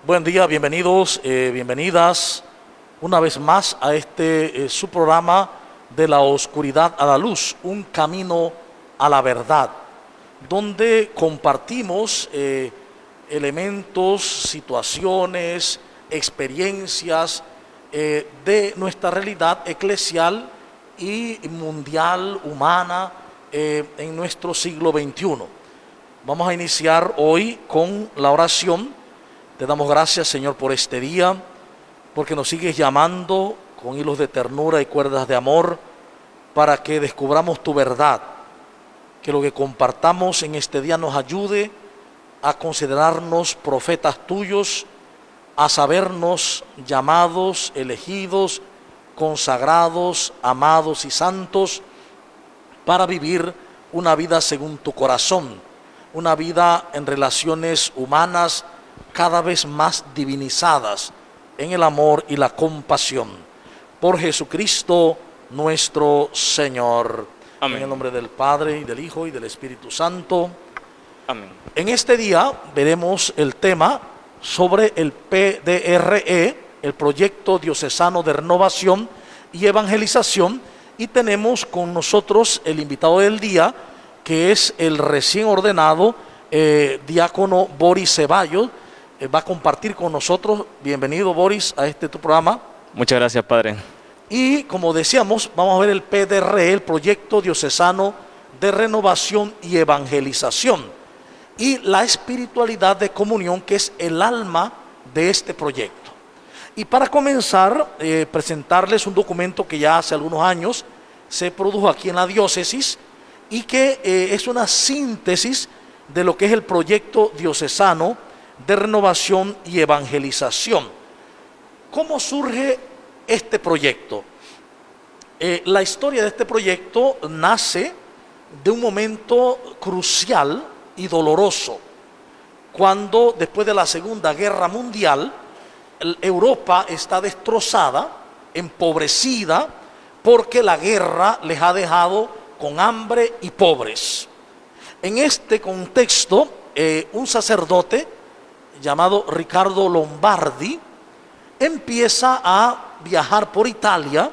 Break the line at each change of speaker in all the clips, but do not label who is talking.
Buen día, bienvenidos, bienvenidas una vez más a su programa de la oscuridad a la luz, un camino a la verdad, donde compartimos elementos, situaciones, experiencias de nuestra realidad eclesial y mundial, humana, en nuestro siglo XXI. Vamos a iniciar hoy con la oración. Te damos gracias, Señor, por este día, porque nos sigues llamando con hilos de ternura y cuerdas de amor para que descubramos tu verdad, que lo que compartamos en este día nos ayude a considerarnos profetas tuyos, a sabernos llamados, elegidos, consagrados, amados y santos para vivir una vida según tu corazón, una vida en relaciones humanas cada vez más divinizadas en el amor y la compasión. Por Jesucristo nuestro Señor.
Amén.
En el nombre del Padre, y del Hijo, y del Espíritu Santo.
Amén.
En este día veremos el tema sobre el PDRE, el Proyecto Diocesano de Renovación y Evangelización, y tenemos con nosotros el invitado del día, que es el recién ordenado diácono Boris Ceballos. Va a compartir con nosotros. Bienvenido, Boris, a tu programa.
Muchas gracias, Padre.
Y como decíamos, vamos a ver el PDRE, el Proyecto Diocesano de Renovación y Evangelización, y la espiritualidad de comunión, que es el alma de este proyecto. Y para comenzar, presentarles un documento que ya hace algunos años se produjo aquí en la diócesis y que es una síntesis de lo que es el Proyecto Diocesano de Renovación y Evangelización. ¿Cómo surge este proyecto? La historia de este proyecto nace de un momento crucial y doloroso, cuando después de la Segunda Guerra Mundial, Europa está destrozada, empobrecida, porque la guerra les ha dejado con hambre y pobres. En este contexto, un sacerdote llamado Riccardo Lombardi empieza a viajar por Italia,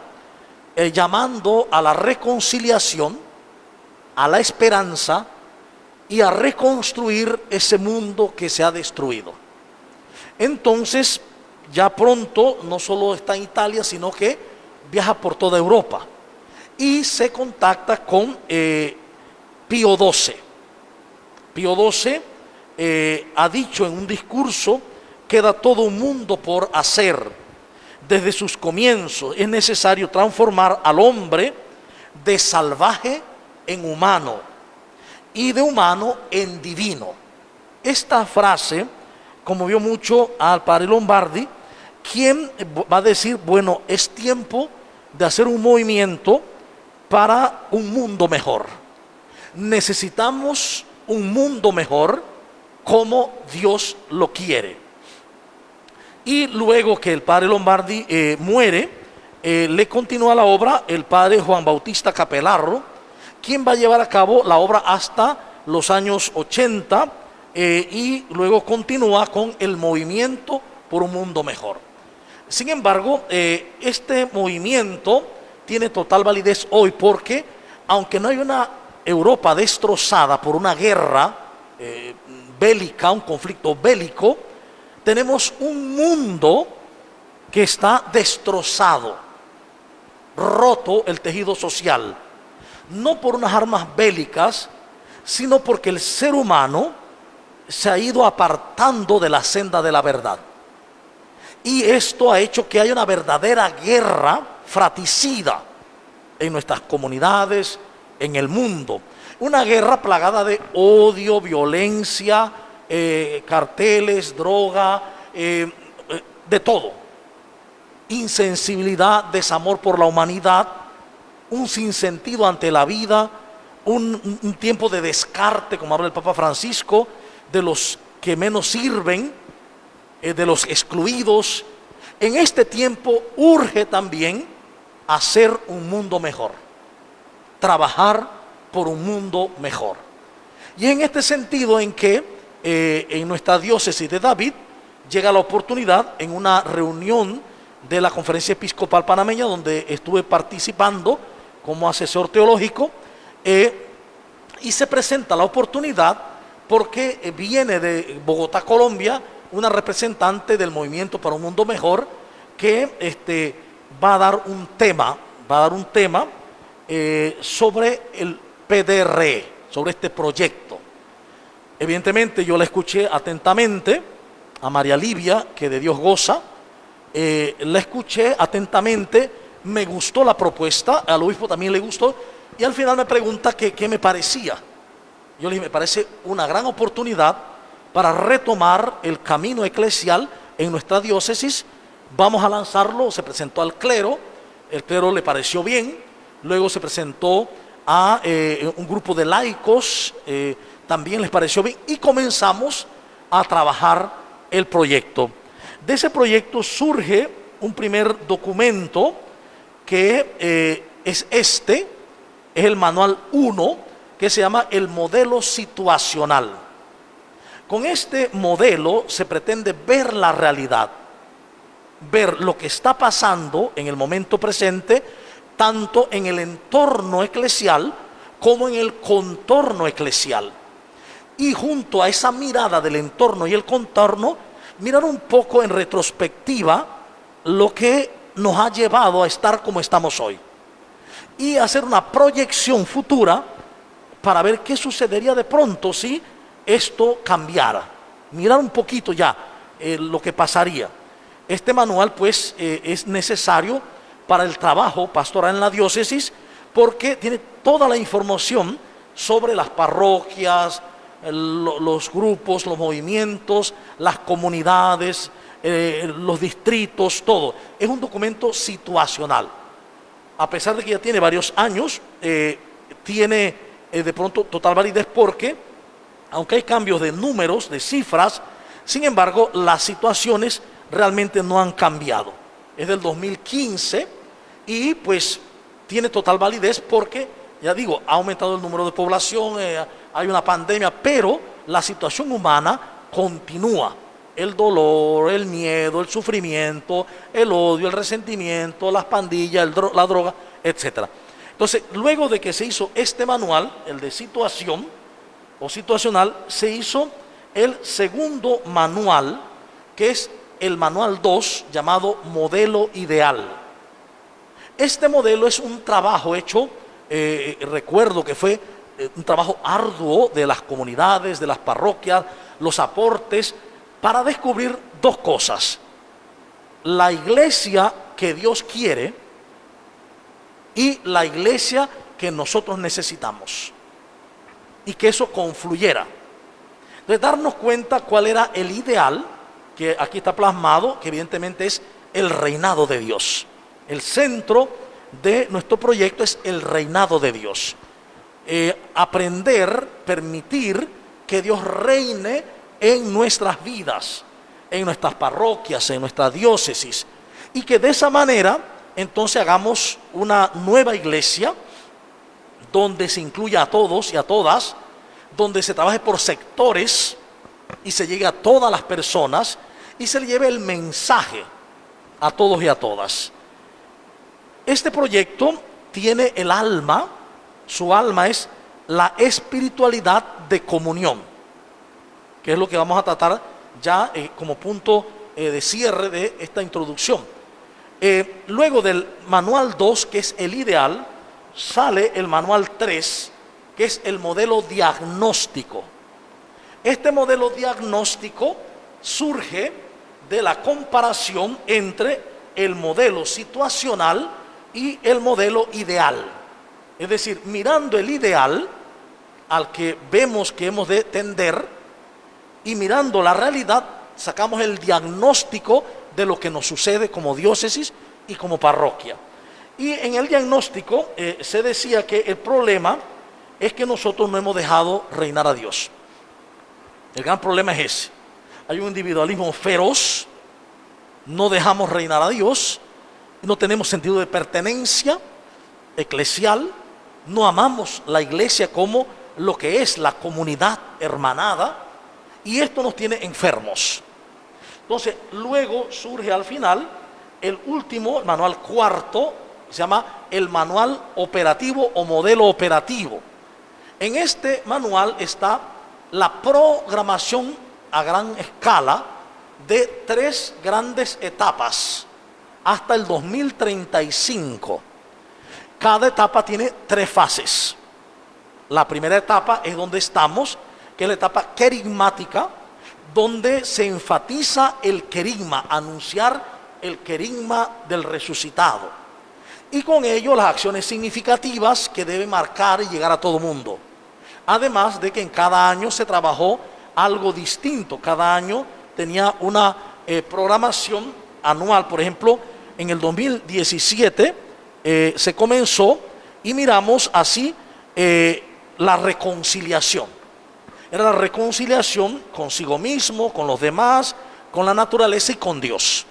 llamando a la reconciliación, a la esperanza y a reconstruir ese mundo que se ha destruido. Entonces, ya pronto no solo está en Italia, sino que viaja por toda Europa y se contacta con Pío XII. Pío XII ha dicho en un discurso: queda todo un mundo por hacer. Desde sus comienzos es necesario transformar al hombre de salvaje en humano y de humano en divino. Esta frase conmovió mucho al padre Lombardi, quien va a decir: bueno, es tiempo de hacer un movimiento para un mundo mejor. Necesitamos un mundo mejor como Dios lo quiere. Y luego que el padre Lombardi muere, le continúa la obra el padre Juan Bautista Capelarro, quien va a llevar a cabo la obra hasta los años 80, y luego continúa con el movimiento por un mundo mejor. Sin embargo, este movimiento tiene total validez hoy, porque aunque no hay una Europa destrozada por una guerra bélica, un conflicto bélico, tenemos un mundo que está destrozado, roto el tejido social, no por unas armas bélicas, sino porque el ser humano se ha ido apartando de la senda de la verdad. Y esto ha hecho que haya una verdadera guerra fratricida en nuestras comunidades, en el mundo. Una guerra plagada de odio, violencia, carteles, droga, de todo. Insensibilidad, desamor por la humanidad, un sinsentido ante la vida, un tiempo de descarte, como habla el Papa Francisco, de los que menos sirven, de los excluidos. En este tiempo urge también hacer un mundo mejor, trabajar por un mundo mejor. Y en este sentido en que en nuestra diócesis de David llega la oportunidad en una reunión de la Conferencia Episcopal Panameña, donde estuve participando como asesor teológico, y se presenta la oportunidad porque viene de Bogotá, Colombia, una representante del Movimiento para un Mundo Mejor que va a dar un tema, sobre el PDRE, sobre este proyecto. Evidentemente yo la escuché atentamente a María Livia, que de Dios goza, la escuché atentamente, me gustó la propuesta, al obispo también le gustó, y al final me pregunta qué me parecía. Yo le dije, me parece una gran oportunidad para retomar el camino eclesial en nuestra diócesis. Vamos a lanzarlo. Se presentó al clero, el clero le pareció bien, luego se presentó a un grupo de laicos, también les pareció bien, y comenzamos a trabajar el proyecto. De ese proyecto surge un primer documento que es el manual 1, que se llama el modelo situacional. Con este modelo se pretende ver la realidad, ver lo que está pasando en el momento presente, tanto en el entorno eclesial como en el contorno eclesial. Y junto a esa mirada del entorno y el contorno, mirar un poco en retrospectiva lo que nos ha llevado a estar como estamos hoy. Y hacer una proyección futura para ver qué sucedería de pronto si esto cambiara. Mirar un poquito ya lo que pasaría. Este manual pues es necesario para el trabajo pastoral en la diócesis porque tiene toda la información sobre las parroquias, los grupos, los movimientos, las comunidades, los distritos, todo. Es un documento situacional. A pesar de que ya tiene varios años, tiene de pronto total validez porque, aunque hay cambios de números, de cifras, sin embargo, las situaciones realmente no han cambiado. Es del 2015 y pues tiene total validez porque, ya digo, ha aumentado el número de población, hay una pandemia, pero la situación humana continúa. El dolor, el miedo, el sufrimiento, el odio, el resentimiento, las pandillas, la droga, etc. Entonces, luego de que se hizo este manual, el de situación o situacional, se hizo el segundo manual, que es el manual 2, llamado modelo ideal. Este modelo es un trabajo hecho, recuerdo que fue un trabajo arduo de las comunidades, de las parroquias, los aportes, para descubrir dos cosas: la iglesia que Dios quiere y la iglesia que nosotros necesitamos, y que eso confluyera. De darnos cuenta cuál era el ideal, que aquí está plasmado, que evidentemente es el reinado de Dios. El centro de nuestro proyecto es el reinado de Dios. Aprender, permitir que Dios reine en nuestras vidas, en nuestras parroquias, en nuestra diócesis, y que de esa manera entonces hagamos una nueva iglesia donde se incluya a todos y a todas, donde se trabaje por sectores y se llegue a todas las personas y se le lleve el mensaje a todos y a todas. Este proyecto tiene el alma, su alma es la espiritualidad de comunión, que es lo que vamos a tratar ya como punto de cierre de esta introducción. Luego del manual 2, que es el ideal, sale el manual 3, que es el modelo diagnóstico. Este modelo diagnóstico surge de la comparación entre el modelo situacional y el modelo ideal. Es decir, mirando el ideal al que vemos que hemos de tender y mirando la realidad, sacamos el diagnóstico de lo que nos sucede como diócesis y como parroquia. Y en el diagnóstico se decía que el problema es que nosotros no hemos dejado reinar a Dios. El gran problema es ese. Hay un individualismo feroz, no dejamos reinar a Dios, no tenemos sentido de pertenencia eclesial, no amamos la iglesia como lo que es la comunidad hermanada, y esto nos tiene enfermos. Entonces, luego surge al final el último, el manual cuarto, se llama el manual operativo o modelo operativo. En este manual está la programación a gran escala de 3 grandes etapas hasta el 2035. Cada etapa tiene 3 fases. La primera etapa es donde estamos, que es la etapa querigmática, donde se enfatiza el querigma, anunciar el querigma del resucitado. Y con ello las acciones significativas que debe marcar y llegar a todo mundo. Además de que en cada año se trabajó algo distinto. Cada año tenía una programación anual. Por ejemplo, en el 2017 se comenzó y miramos así la reconciliación. Era la reconciliación consigo mismo, con los demás, con la naturaleza y con Dios.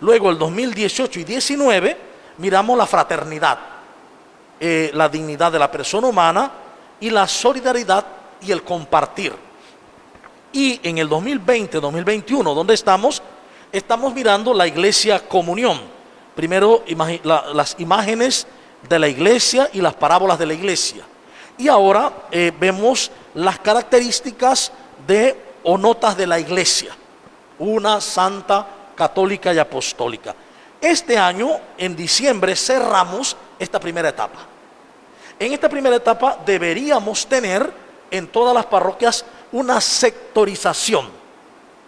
Luego el 2018 y 19 miramos la fraternidad, la dignidad de la persona humana y la solidaridad y el compartir. Y en el 2020-2021, donde estamos mirando la iglesia comunión. Primero las imágenes de la iglesia y las parábolas de la iglesia. Y ahora vemos las características o notas de la iglesia, una santa, católica y apostólica. Este año, en diciembre, cerramos esta primera etapa. En esta primera etapa deberíamos tener en todas las parroquias una sectorización,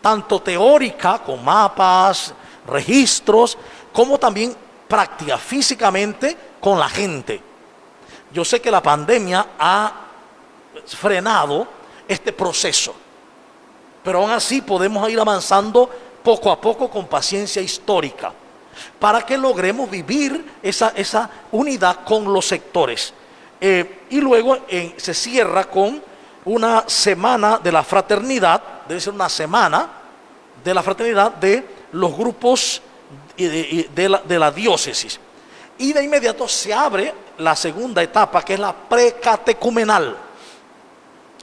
tanto teórica, con mapas, registros, como también práctica, físicamente, con la gente. Yo sé que la pandemia ha frenado este proceso, pero aún así podemos ir avanzando poco a poco con paciencia histórica, para que logremos vivir esa unidad con los sectores. Y luego se cierra con una semana de la fraternidad, debe ser una semana de la fraternidad de los grupos de la diócesis. Y de inmediato se abre la segunda etapa, que es la precatecumenal.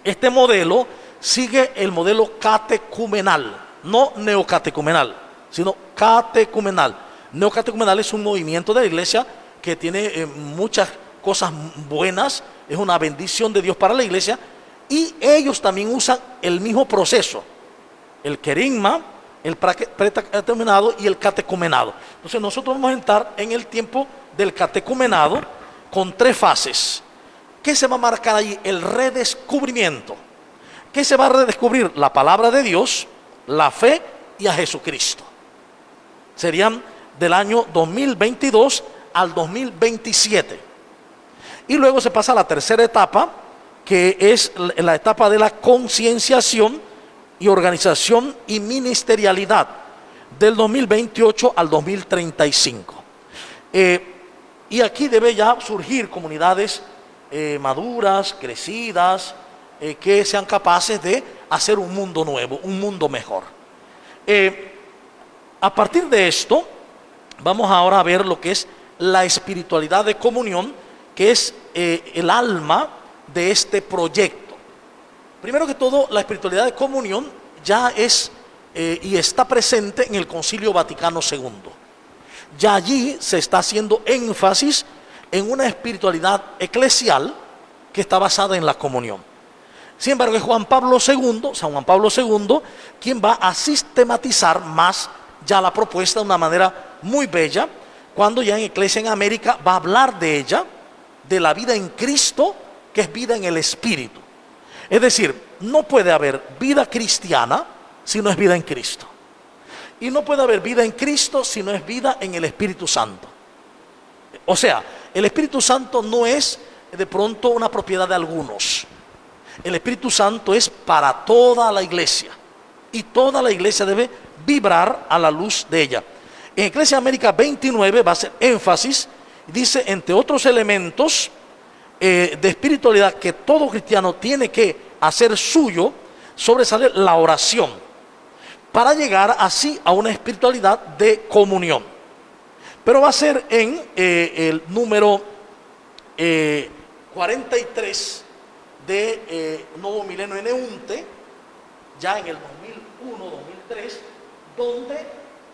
Este modelo sigue el modelo catecumenal, no neocatecumenal, sino catecumenal. Neocatecumenal es un movimiento de la iglesia que tiene muchas cosas buenas, es una bendición de Dios para la iglesia, y ellos también usan el mismo proceso, el querigma, el precatecumenado y el catecumenado. Entonces nosotros vamos a entrar en el tiempo del catecumenado con 3 fases. ¿Qué se va a marcar ahí? El redescubrimiento. ¿Qué se va a redescubrir? La palabra de Dios, la fe y a Jesucristo. Serían del año 2022 al 2027. Y luego se pasa a la tercera etapa, que es la etapa de la concienciación y organización y ministerialidad, del 2028 al 2035. Y aquí debe ya surgir comunidades maduras, crecidas, que sean capaces de hacer un mundo nuevo, un mundo mejor. A partir de esto, vamos ahora a ver lo que es la espiritualidad de comunión, que es el alma de este proyecto. Primero que todo, la espiritualidad de comunión ya es y está presente en el Concilio Vaticano II. Ya allí se está haciendo énfasis en una espiritualidad eclesial que está basada en la comunión. Sin embargo, es San Juan Pablo II, quien va a sistematizar más ya la propuesta de una manera muy bella, cuando ya en Iglesia en América va a hablar de ella, de la vida en Cristo, que es vida en el Espíritu. Es decir, no puede haber vida cristiana si no es vida en Cristo. Y no puede haber vida en Cristo si no es vida en el Espíritu Santo. O sea, el Espíritu Santo no es de pronto una propiedad de algunos. El Espíritu Santo es para toda la iglesia. Y toda la iglesia debe vibrar a la luz de ella. En Iglesia América 29 va a hacer énfasis, dice, entre otros elementos de espiritualidad que todo cristiano tiene que hacer suyo, sobresale la oración, para llegar así a una espiritualidad de comunión. Pero va a ser en el número 43 de Nuevo Milenio en Eunte, ya en el 2001-2003, donde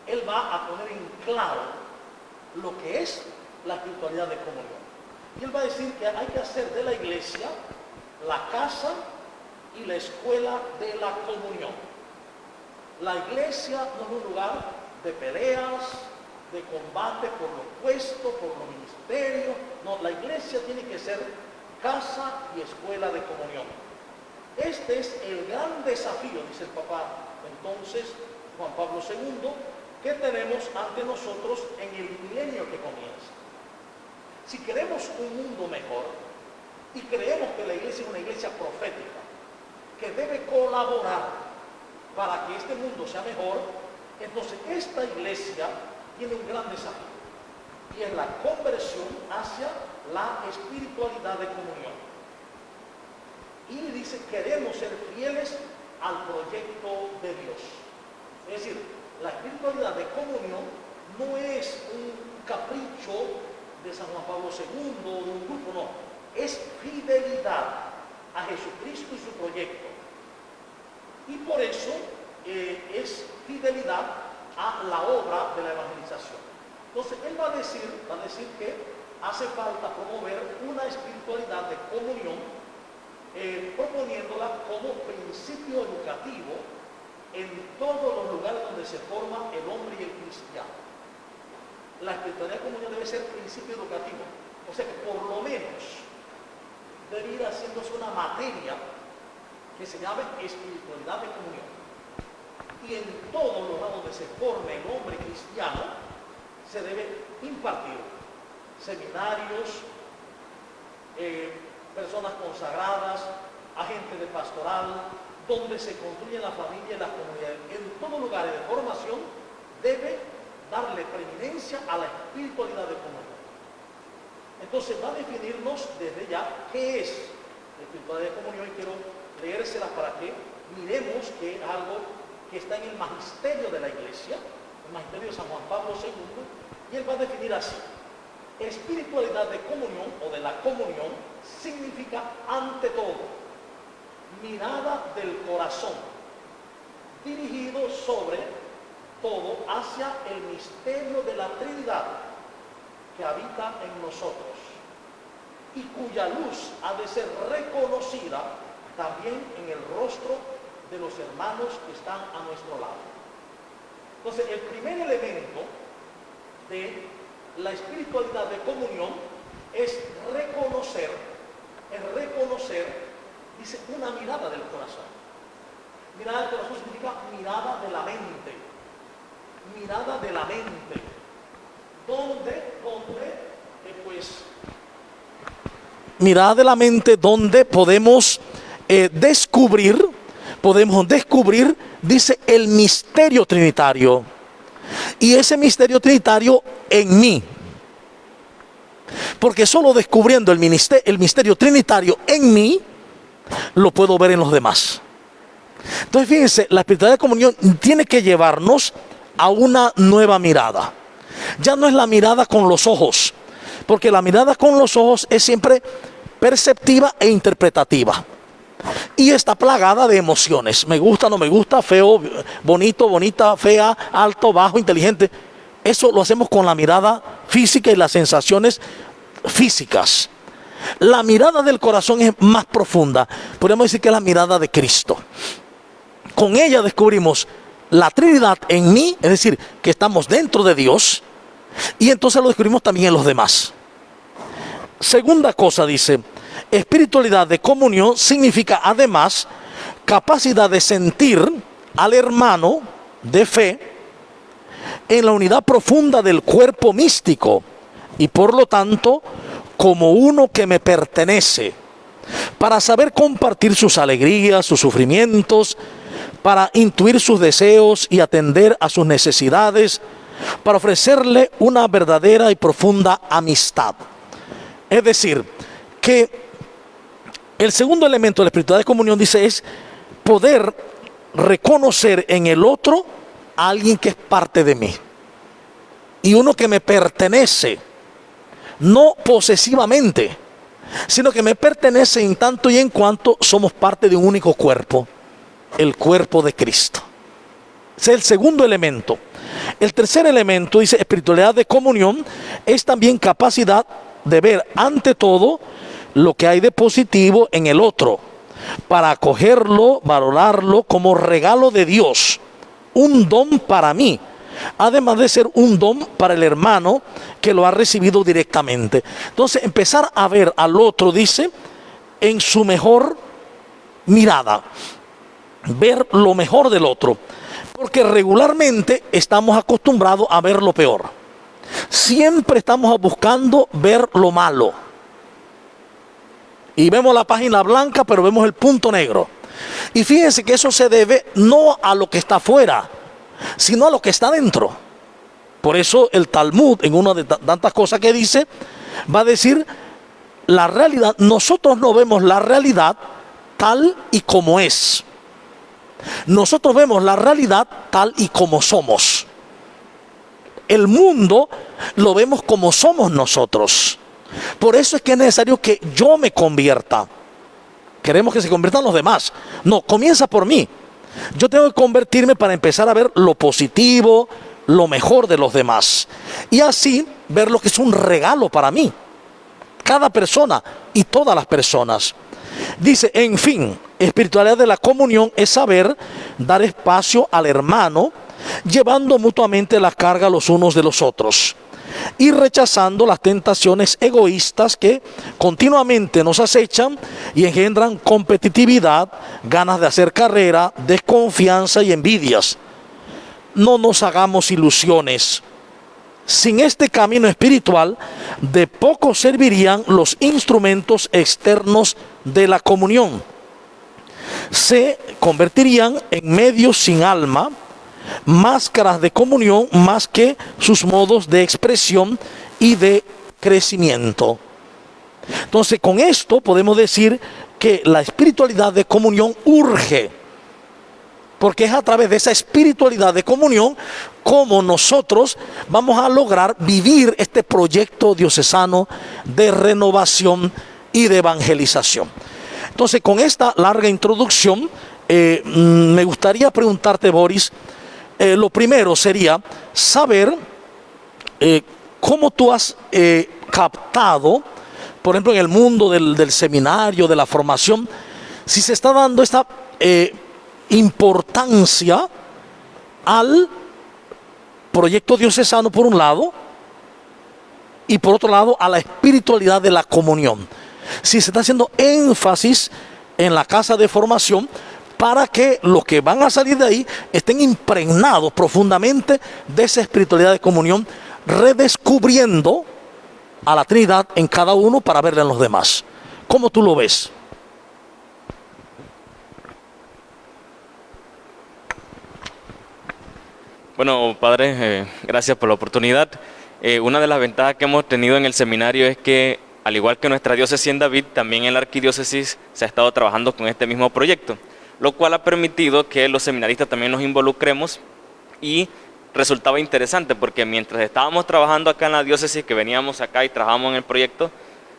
él va a poner en claro lo que es la espiritualidad de comunión. Y él va a decir que hay que hacer de la iglesia la casa y la escuela de la comunión. La iglesia no es un lugar de peleas, de combate por los puestos, por los ministerios. No, la iglesia tiene que ser casa y escuela de comunión. Este es el gran desafío, dice el Papa entonces Juan Pablo II, que tenemos ante nosotros en el milenio que comienza. Si queremos un mundo mejor y creemos que la iglesia es una iglesia profética que debe colaborar para que este mundo sea mejor, entonces esta iglesia tiene un gran desafío y es la conversión hacia la espiritualidad de comunión. Y dice, queremos ser fieles al proyecto de Dios. Es decir, la espiritualidad de comunión no es un capricho de San Juan Pablo II o de un grupo, no. Es fidelidad a Jesucristo y su proyecto. Y por eso es fidelidad a la obra de la evangelización. Entonces, él va a decir que hace falta promover una espiritualidad de comunión, proponiéndola como principio educativo en todos los lugares donde se forma el hombre y el cristiano. La espiritualidad de comunión debe ser principio educativo, o sea que por lo menos debe ir haciéndose una materia que se llame espiritualidad de comunión. Y en todos los lados donde se forme el hombre cristiano se debe impartir seminarios, personas consagradas, agentes de pastoral, donde se construye la familia y la comunidad. En todos lugares de formación debe darle preeminencia a la espiritualidad de comunión. Entonces va a definirnos desde ya qué es la espiritualidad de comunión, y quiero leérselas para que miremos que es algo que está en el magisterio de la iglesia, el magisterio de San Juan Pablo II, y él va a definir así: espiritualidad de comunión o de la comunión significa ante todo mirada del corazón, dirigido sobre todo hacia el misterio de la Trinidad que habita en nosotros y cuya luz ha de ser reconocida también en el rostro de los hermanos que están a nuestro lado. Entonces, el primer elemento de la espiritualidad de comunión es reconocer, dice, una mirada del corazón. Mirada del corazón significa mirada de la mente. Mirada de la mente. Mirada de la mente donde podemos descubrir, dice, el misterio trinitario. Y ese misterio trinitario en mí. Porque solo descubriendo el misterio trinitario en mí, lo puedo ver en los demás. Entonces, fíjense, la espiritualidad de comunión tiene que llevarnos a una nueva mirada. Ya no es la mirada con los ojos, porque la mirada con los ojos es siempre perceptiva e interpretativa. Y está plagada de emociones. Me gusta, no me gusta, feo, bonito, bonita, fea, alto, bajo, inteligente. Eso lo hacemos con la mirada física y las sensaciones físicas. La mirada del corazón es más profunda. Podríamos decir que es la mirada de Cristo. Con ella descubrimos la Trinidad en mí, es decir, que estamos dentro de Dios, y entonces lo descubrimos también en los demás. Segunda cosa, dice, espiritualidad de comunión significa además capacidad de sentir al hermano de fe en la unidad profunda del cuerpo místico y por lo tanto como uno que me pertenece, para saber compartir sus alegrías, sus sufrimientos, para intuir sus deseos y atender a sus necesidades, para ofrecerle una verdadera y profunda amistad. Es decir, que el segundo elemento de la espiritualidad de comunión, dice, es poder reconocer en el otro a alguien que es parte de mí y uno que me pertenece, no posesivamente, sino que me pertenece en tanto y en cuanto somos parte de un único cuerpo, el cuerpo de Cristo. Ese es el segundo elemento. El tercer elemento, dice espiritualidad de comunión, es también capacidad de ver ante todo lo que hay de positivo en el otro, para acogerlo, valorarlo como regalo de Dios, un don para mí, además de ser un don para el hermano que lo ha recibido directamente. Entonces, empezar a ver al otro, dice, en su mejor mirada, ver lo mejor del otro, porque regularmente estamos acostumbrados a ver lo peor. Siempre estamos buscando ver lo malo. Y vemos la página blanca, pero vemos el punto negro. Y fíjense que eso se debe no a lo que está afuera, sino a lo que está dentro. Por eso el Talmud, en una de tantas cosas que dice, va a decir la realidad. Nosotros no vemos la realidad tal y como es. Nosotros vemos la realidad tal y como somos. El mundo lo vemos como somos nosotros. Por eso es que es necesario que yo me convierta. Queremos que se conviertan los demás. No, comienza por mí. Yo tengo que convertirme para empezar a ver lo positivo, lo mejor de los demás. Y así ver lo que es un regalo para mí. Cada persona y todas las personas. Dice, en fin, espiritualidad de la comunión es saber dar espacio al hermano, llevando mutuamente la carga los unos de los otros y rechazando las tentaciones egoístas que continuamente nos acechan y engendran competitividad, ganas de hacer carrera, desconfianza y envidias. No nos hagamos ilusiones. Sin este camino espiritual, de poco servirían los instrumentos externos de la comunión. Se convertirían en medios sin alma, máscaras de comunión más que sus modos de expresión y de crecimiento. Entonces, con esto podemos decir que la espiritualidad de comunión urge, porque es a través de esa espiritualidad de comunión como nosotros vamos a lograr vivir este proyecto diocesano de renovación y de evangelización. Entonces, con esta larga introducción, me gustaría preguntarte, Boris, lo primero sería saber cómo tú has captado, por ejemplo, en el mundo del seminario, de la formación, si se está dando esta importancia al proyecto diocesano por un lado y por otro lado a la espiritualidad de la comunión. Si se está haciendo énfasis en la casa de formación para que los que van a salir de ahí estén impregnados profundamente de esa espiritualidad de comunión, redescubriendo a la Trinidad en cada uno para verla en los demás. ¿Cómo tú lo ves?
Bueno, padre, gracias por la oportunidad. Una de las ventajas que hemos tenido en el seminario es que, al igual que nuestra diócesis en David, también en la arquidiócesis se ha estado trabajando con este mismo proyecto, lo cual ha permitido que los seminaristas también nos involucremos y resultaba interesante porque mientras estábamos trabajando acá en la diócesis, que veníamos acá y trabajábamos en el proyecto,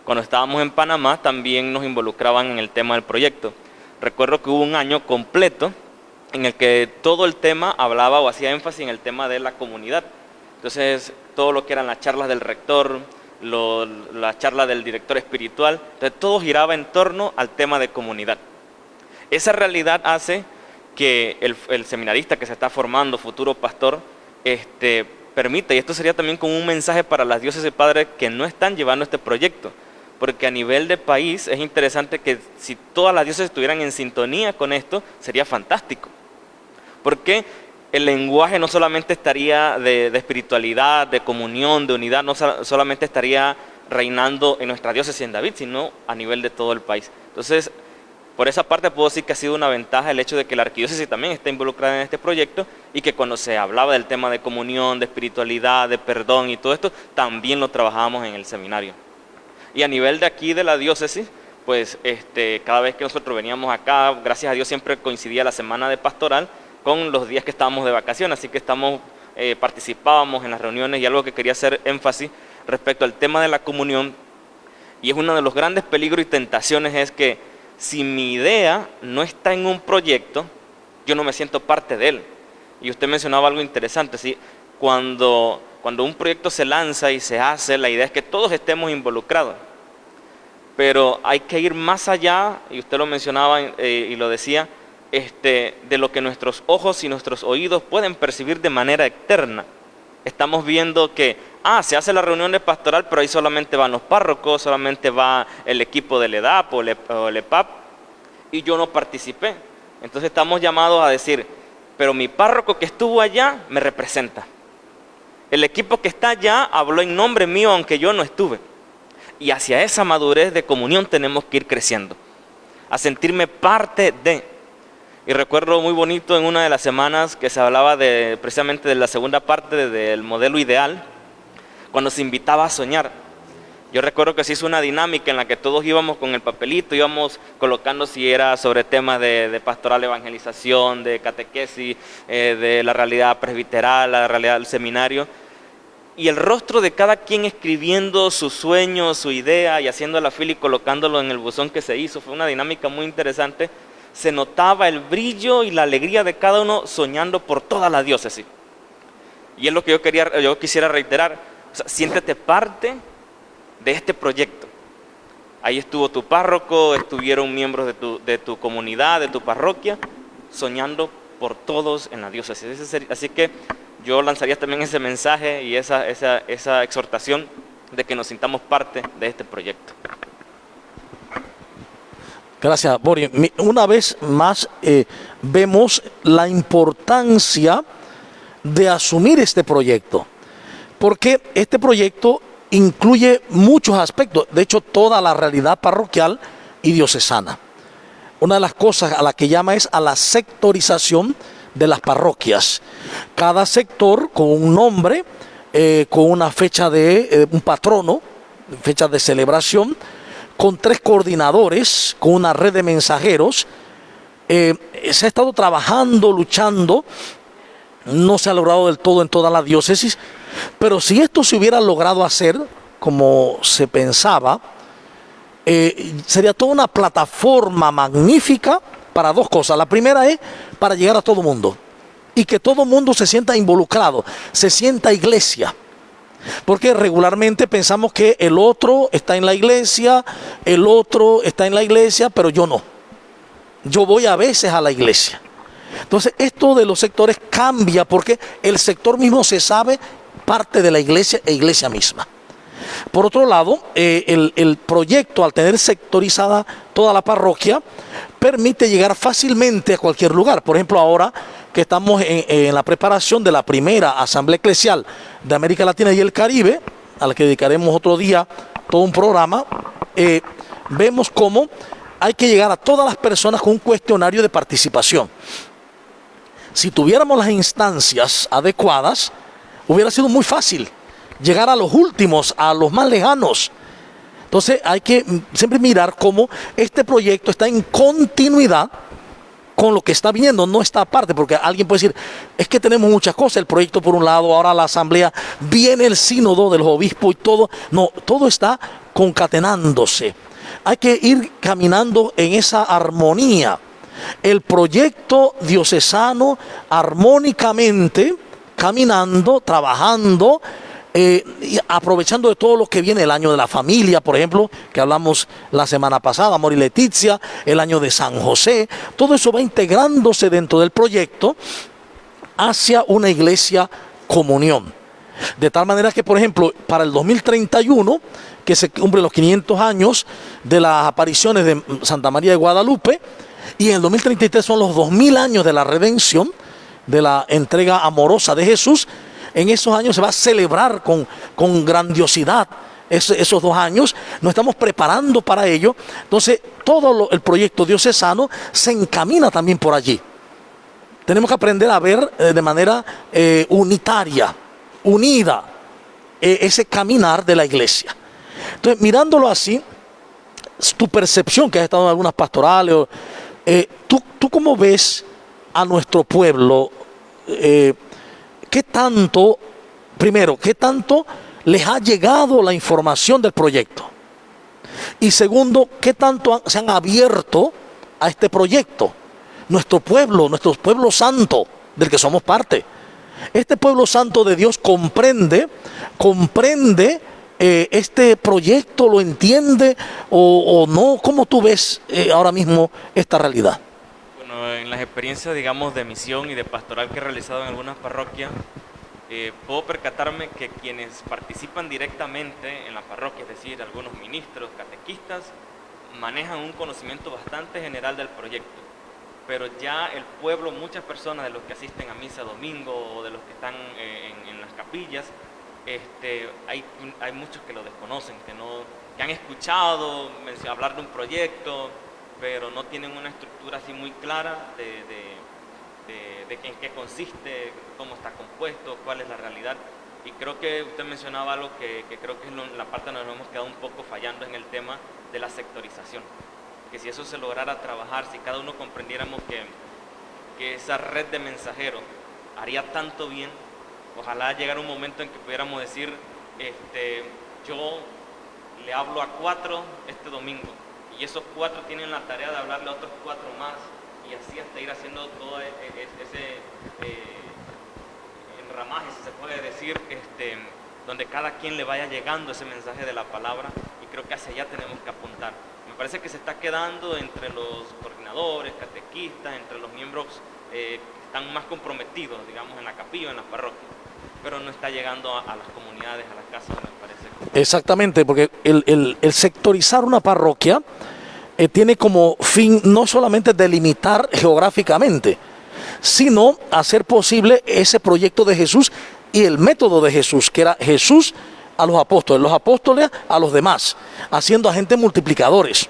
cuando estábamos en Panamá también nos involucraban en el tema del proyecto. Recuerdo que hubo un año completo en el que todo el tema hablaba o hacía énfasis en el tema de la comunidad. Entonces, todo lo que eran las charlas del rector, la charla del director espiritual, entonces todo giraba en torno al tema de comunidad. Esa realidad hace que el seminarista que se está formando, futuro pastor, permita, y esto sería también como un mensaje para las diócesis padres que no están llevando este proyecto, porque a nivel de país es interesante que si todas las diócesis estuvieran en sintonía con esto, sería fantástico. Porque el lenguaje no solamente estaría de espiritualidad, de comunión, de unidad, no solamente estaría reinando en nuestra diócesis en David, sino a nivel de todo el país. Entonces, por esa parte puedo decir que ha sido una ventaja el hecho de que la arquidiócesis también está involucrada en este proyecto y que cuando se hablaba del tema de comunión, de espiritualidad, de perdón y todo esto, también lo trabajábamos en el seminario. Y a nivel de aquí de la diócesis, pues cada vez que nosotros veníamos acá, gracias a Dios siempre coincidía la semana de pastoral con los días que estábamos de vacaciones, así que participábamos en las reuniones y algo que quería hacer énfasis respecto al tema de la comunión, y es uno de los grandes peligros y tentaciones, es que si mi idea no está en un proyecto, yo no me siento parte de él. Y usted mencionaba algo interesante, ¿sí? Cuando un proyecto se lanza y se hace, la idea es que todos estemos involucrados. Pero hay que ir más allá, y usted lo mencionaba y lo decía, de lo que nuestros ojos y nuestros oídos pueden percibir de manera externa. Estamos viendo que, se hace la reunión de pastoral, pero ahí solamente van los párrocos, solamente va el equipo del EDAP o el EPAP, y yo no participé. Entonces estamos llamados a decir, pero mi párroco que estuvo allá me representa. El equipo que está allá habló en nombre mío, aunque yo no estuve. Y hacia esa madurez de comunión tenemos que ir creciendo, a sentirme parte de. Y recuerdo muy bonito en una de las semanas que se hablaba precisamente de la segunda parte del modelo ideal, cuando se invitaba a soñar. Yo recuerdo que se hizo una dinámica en la que todos íbamos con el papelito, íbamos colocando si era sobre temas de pastoral, evangelización, de catequesis, de la realidad presbiteral, la realidad del seminario. Y el rostro de cada quien escribiendo su sueño, su idea y haciendo la fila y colocándolo en el buzón que se hizo. Fue una dinámica muy interesante. Se notaba el brillo y la alegría de cada uno soñando por toda la diócesis. Y es lo que yo quisiera reiterar. O sea, siéntete parte de este proyecto. Ahí estuvo tu párroco, estuvieron miembros de tu comunidad, de tu parroquia, soñando por todos en la diócesis. Así que yo lanzaría también ese mensaje y esa exhortación de que nos sintamos parte de este proyecto.
Gracias, Boris. Una vez más vemos la importancia de asumir este proyecto, porque este proyecto incluye muchos aspectos, de hecho toda la realidad parroquial y diocesana. Una de las cosas a la que llama es a la sectorización de las parroquias. Cada sector con un nombre, con una fecha de un patrono, fecha de celebración, con 3 coordinadores, con una red de mensajeros. Se ha estado trabajando, luchando, no se ha logrado del todo en toda la diócesis, pero si esto se hubiera logrado hacer como se pensaba, sería toda una plataforma magnífica para 2 cosas. La primera es para llegar a todo mundo y que todo mundo se sienta involucrado, se sienta iglesia. Porque regularmente pensamos que el otro está en la iglesia, pero yo no. Yo voy a veces a la iglesia. Entonces esto de los sectores cambia porque el sector mismo se sabe parte de la iglesia e iglesia misma. Por otro lado, el proyecto, al tener sectorizada toda la parroquia, permite llegar fácilmente a cualquier lugar. Por ejemplo, ahora que estamos en la preparación de la primera asamblea eclesial de América Latina y el Caribe, a la que dedicaremos otro día todo un programa, vemos cómo hay que llegar a todas las personas con un cuestionario de participación. Si tuviéramos las instancias adecuadas, hubiera sido muy fácil llegar a los últimos, a los más lejanos. Entonces hay que siempre mirar cómo este proyecto está en continuidad con lo que está viniendo, no está aparte, porque alguien puede decir, es que tenemos muchas cosas, el proyecto por un lado, ahora la asamblea, viene el sínodo de los obispos y todo. No, todo está concatenándose. Hay que ir caminando en esa armonía. El proyecto diocesano armónicamente, caminando, trabajando, y aprovechando de todo lo que viene, el año de la familia, por ejemplo, que hablamos la semana pasada, Amor y Leticia, el año de San José, todo eso va integrándose dentro del proyecto hacia una iglesia comunión. De tal manera que, por ejemplo, para el 2031, que se cumplen los 500 años de las apariciones de Santa María de Guadalupe, y en el 2033 son los 2000 años de la redención, de la entrega amorosa de Jesús. En esos años se va a celebrar con grandiosidad esos 2 años. Nos estamos preparando para ello. Entonces, todo el proyecto diocesano se encamina también por allí. Tenemos que aprender a ver de manera unitaria, unida, ese caminar de la iglesia. Entonces, mirándolo así, tu percepción, que has estado en algunas pastorales, ¿tú cómo ves a nuestro pueblo? ¿Qué tanto, primero, qué tanto les ha llegado la información del proyecto? Y segundo, ¿qué tanto se han abierto a este proyecto? Nuestro pueblo santo, del que somos parte. Este pueblo santo de Dios comprende este proyecto, lo entiende o no. ¿Cómo tú ves ahora mismo esta realidad?
Bueno, en las experiencias, digamos, de misión y de pastoral que he realizado en algunas parroquias, puedo percatarme que quienes participan directamente en la parroquia, es decir, algunos ministros, catequistas, manejan un conocimiento bastante general del proyecto, pero ya el pueblo, muchas personas de los que asisten a misa domingo o de los que están en las capillas, hay muchos que lo desconocen, que han escuchado hablar de un proyecto, pero no tienen una estructura así muy clara de en qué consiste, cómo está compuesto, cuál es la realidad. Y creo que usted mencionaba algo que creo que es la parte donde nos hemos quedado un poco fallando en el tema de la sectorización. Que si eso se lograra trabajar, si cada uno comprendiéramos que esa red de mensajeros haría tanto bien, ojalá llegara un momento en que pudiéramos decir, yo le hablo a 4 este domingo, y esos 4 tienen la tarea de hablarle a otros 4 más, y así hasta ir haciendo todo ese enramaje, si se puede decir, donde cada quien le vaya llegando ese mensaje de la palabra, y creo que hacia allá tenemos que apuntar. Me parece que se está quedando entre los coordinadores, catequistas, entre los miembros que están más comprometidos, digamos, en la capilla o en las parroquias, pero no está llegando a las comunidades, a las casas, me parece.
Exactamente, porque el sectorizar una parroquia tiene como fin no solamente delimitar geográficamente, sino hacer posible ese proyecto de Jesús y el método de Jesús, que era Jesús a los apóstoles a los demás, haciendo agentes multiplicadores.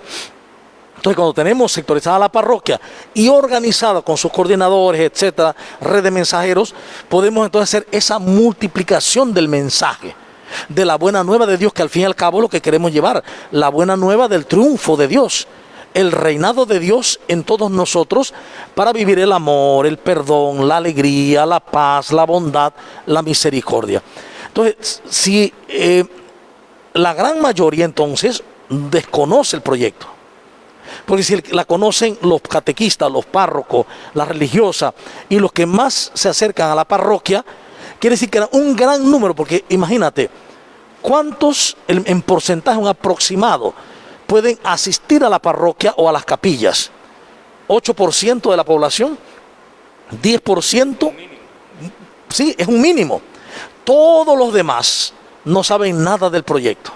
Entonces, cuando tenemos sectorizada la parroquia y organizada con sus coordinadores, etcétera, red de mensajeros, podemos entonces hacer esa multiplicación del mensaje, de la buena nueva de Dios, que al fin y al cabo es lo que queremos llevar, la buena nueva del triunfo de Dios, el reinado de Dios en todos nosotros, para vivir el amor, el perdón, la alegría, la paz, la bondad, la misericordia. Entonces, si la gran mayoría entonces desconoce el proyecto, porque si la conocen los catequistas, los párrocos, las religiosas y los que más se acercan a la parroquia, quiere decir que era un gran número, porque imagínate, ¿cuántos en porcentaje, un aproximado, pueden asistir a la parroquia o a las capillas? ¿8% de la población? ¿10%? Sí, es un mínimo. Todos los demás no saben nada del proyecto.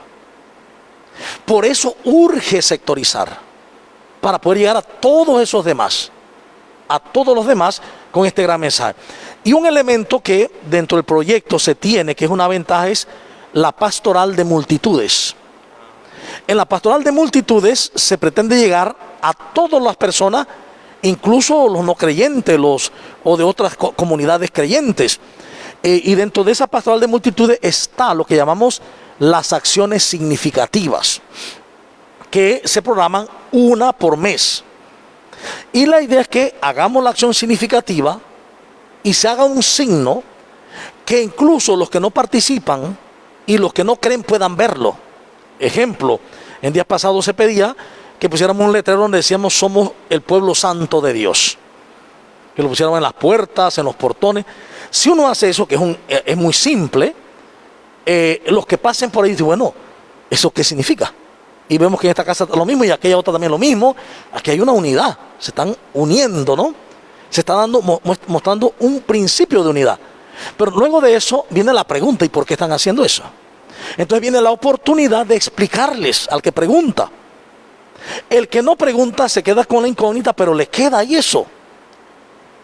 Por eso urge sectorizar, para poder llegar a todos esos demás, a todos los demás con este gran mensaje. Y un elemento que dentro del proyecto se tiene, que es una ventaja, es la pastoral de multitudes. En la pastoral de multitudes se pretende llegar a todas las personas, incluso los no creyentes, o de otras comunidades creyentes. Y dentro de esa pastoral de multitudes está lo que llamamos las acciones significativas, que se programan una por mes. Y la idea es que hagamos la acción significativa y se haga un signo que incluso los que no participan y los que no creen puedan verlo. Ejemplo, en días pasados se pedía que pusiéramos un letrero donde decíamos somos el pueblo santo de Dios, que lo pusiéramos en las puertas, en los portones. Si uno hace eso, que es muy simple, los que pasen por ahí dicen, bueno, ¿eso qué significa? Y vemos que en esta casa lo mismo y aquella otra también lo mismo. Aquí hay una unidad, se están uniendo, ¿no? Se está mostrando un principio de unidad. Pero luego de eso viene la pregunta, ¿y por qué están haciendo eso? Entonces viene la oportunidad de explicarles al que pregunta. El que no pregunta se queda con la incógnita, pero le queda ahí eso.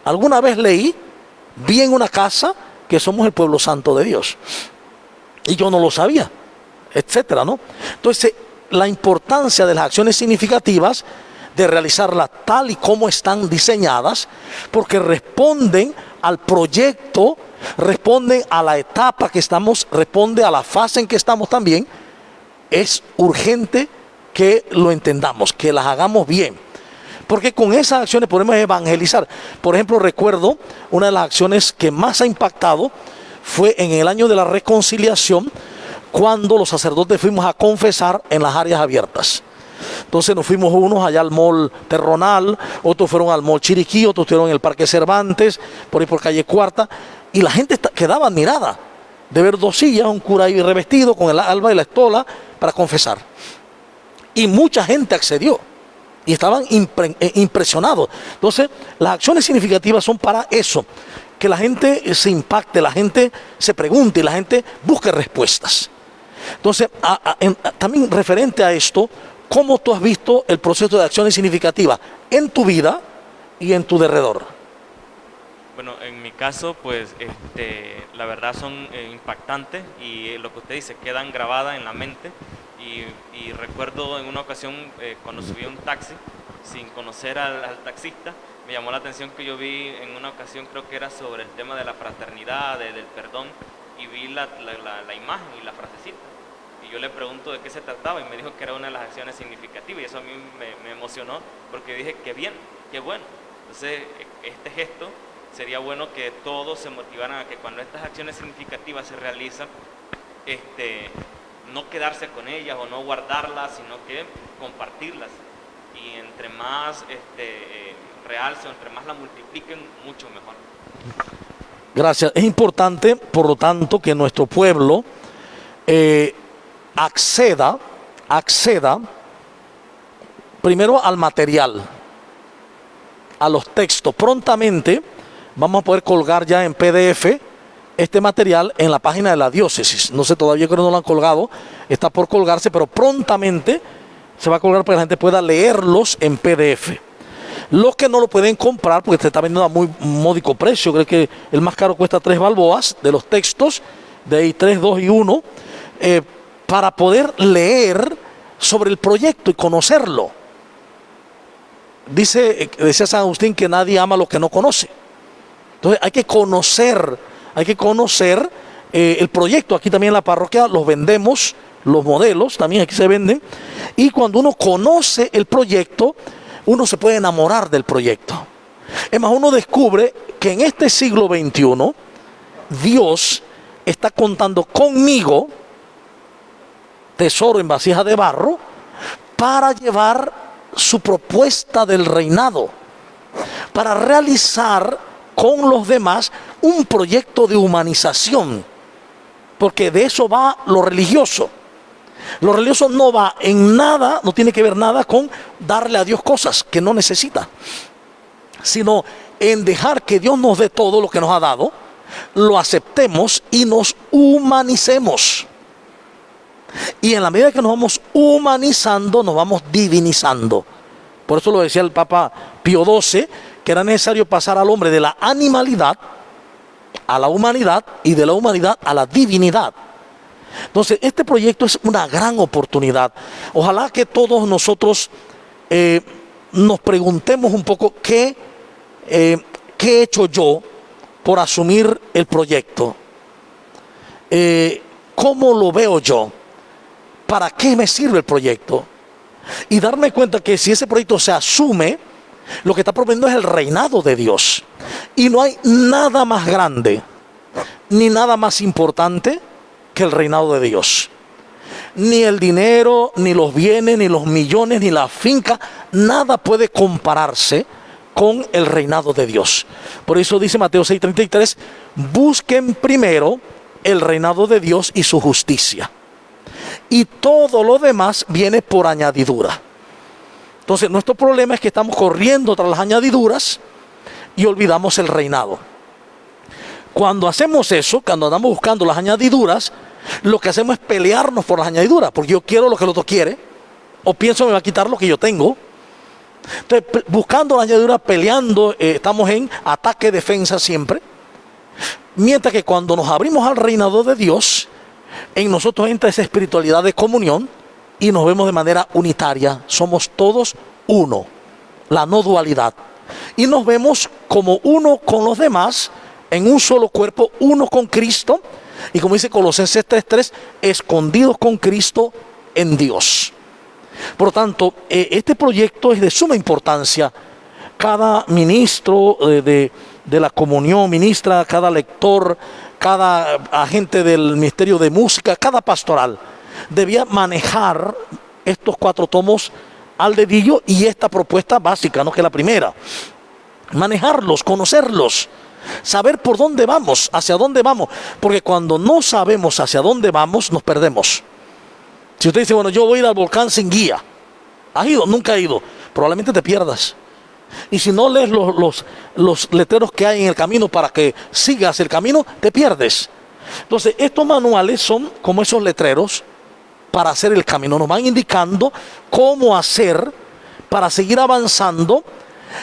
Alguna vez vi en una casa que somos el pueblo santo de Dios, y yo no lo sabía, etcétera, ¿no? Entonces, la importancia de las acciones significativas, de realizarlas tal y como están diseñadas, porque responden al proyecto, responden a la etapa que estamos, responde a la fase en que estamos también. Es urgente que lo entendamos, que las hagamos bien, porque con esas acciones podemos evangelizar. Por ejemplo, recuerdo una de las acciones que más ha impactado fue en el año de la reconciliación, cuando los sacerdotes fuimos a confesar en las áreas abiertas. Entonces nos fuimos unos allá al Mall Terronal, otros fueron al Mall Chiriquí, otros estuvieron en el Parque Cervantes, por ahí por calle Cuarta, y la gente quedaba admirada de ver dos sillas, un cura ahí revestido con el alba y la estola para confesar. Y mucha gente accedió y estaban impresionados. Entonces, las acciones significativas son para eso, que la gente se impacte, la gente se pregunte y la gente busque respuestas. Entonces, también referente a esto, ¿cómo tú has visto el proceso de acciones significativas en tu vida y en tu derredor?
Bueno, en mi caso, pues la verdad son impactantes y lo que usted dice, quedan grabadas en la mente. Y recuerdo en una ocasión cuando subí a un taxi, sin conocer al taxista, me llamó la atención que yo vi en una ocasión, creo que era sobre el tema de la fraternidad, del perdón, y vi la imagen y la frasecita. Y yo le pregunto de qué se trataba y me dijo que era una de las acciones significativas, y eso a mí me emocionó porque dije, qué bien, qué bueno. Entonces, este gesto sería bueno que todos se motivaran a que cuando estas acciones significativas se realizan, no quedarse con ellas o no guardarlas, sino que compartirlas. Y entre más realce o entre más la multipliquen, mucho mejor.
Gracias. Es importante, por lo tanto, que nuestro pueblo acceda primero al material, a los textos. Prontamente vamos a poder colgar ya en PDF este material en la página de la diócesis. No sé, todavía creo que no lo han colgado, está por colgarse, pero prontamente se va a colgar para que la gente pueda leerlos en PDF. Los que no lo pueden comprar, porque se está vendiendo a muy módico precio, creo que el más caro cuesta 3 balboas de los textos, de ahí 3, 2 y 1, para poder leer sobre el proyecto y conocerlo. Decía San Agustín que nadie ama lo que no conoce. Entonces hay que conocer el proyecto. Aquí también en la parroquia los vendemos, los modelos también aquí se venden, y cuando uno conoce el proyecto, uno se puede enamorar del proyecto. Es más, uno descubre que en este siglo XXI Dios está contando conmigo, tesoro en vasija de barro, para llevar su propuesta del reinado, para realizar con los demás un proyecto de humanización, porque de eso va lo religioso. Lo religioso no va en nada, no tiene que ver nada con darle a Dios cosas que no necesita, sino en dejar que Dios nos dé todo lo que nos ha dado, lo aceptemos y nos humanicemos. Y en la medida que nos vamos humanizando, nos vamos divinizando. Por eso lo decía el Papa Pío XII, que era necesario pasar al hombre de la animalidad a la humanidad y de la humanidad a la divinidad. Entonces, este proyecto es una gran oportunidad. Ojalá que todos nosotros nos preguntemos un poco qué he hecho yo por asumir el proyecto. ¿Cómo lo veo yo? ¿Para qué me sirve el proyecto? Y darme cuenta que si ese proyecto se asume, lo que está proponiendo es el reinado de Dios. Y no hay nada más grande, ni nada más importante que el reinado de Dios. Ni el dinero, ni los bienes, ni los millones, ni la finca, nada puede compararse con el reinado de Dios. Por eso dice Mateo 6:33, busquen primero el reinado de Dios y su justicia, y todo lo demás viene por añadidura. Entonces nuestro problema es que estamos corriendo tras las añadiduras y olvidamos el reinado. Cuando hacemos eso, cuando andamos buscando las añadiduras, lo que hacemos es pelearnos por las añadiduras, porque yo quiero lo que el otro quiere, o pienso me va a quitar lo que yo tengo. Entonces, buscando las añadiduras, peleando, estamos en ataque, defensa siempre. Mientras que cuando nos abrimos al reinado de Dios, en nosotros entra esa espiritualidad de comunión y nos vemos de manera unitaria. Somos todos uno, la no dualidad. Y nos vemos como uno con los demás, en un solo cuerpo, uno con Cristo. Y como dice Colosenses 3:3, escondidos con Cristo en Dios. Por lo tanto, este proyecto es de suma importancia. Cada ministro de la comunión, ministra, cada lector, cada agente del ministerio de música, cada pastoral, debía manejar estos 4 tomos al dedillo, y esta propuesta básica, ¿no?, que es la primera. Manejarlos, conocerlos, saber por dónde vamos, hacia dónde vamos, porque cuando no sabemos hacia dónde vamos, nos perdemos. Si usted dice, bueno, yo voy a ir al volcán sin guía, ¿has ido? Nunca he ido, probablemente te pierdas. Y si no lees los letreros que hay en el camino para que sigas el camino, te pierdes. Entonces, estos manuales son como esos letreros para hacer el camino. Nos van indicando cómo hacer para seguir avanzando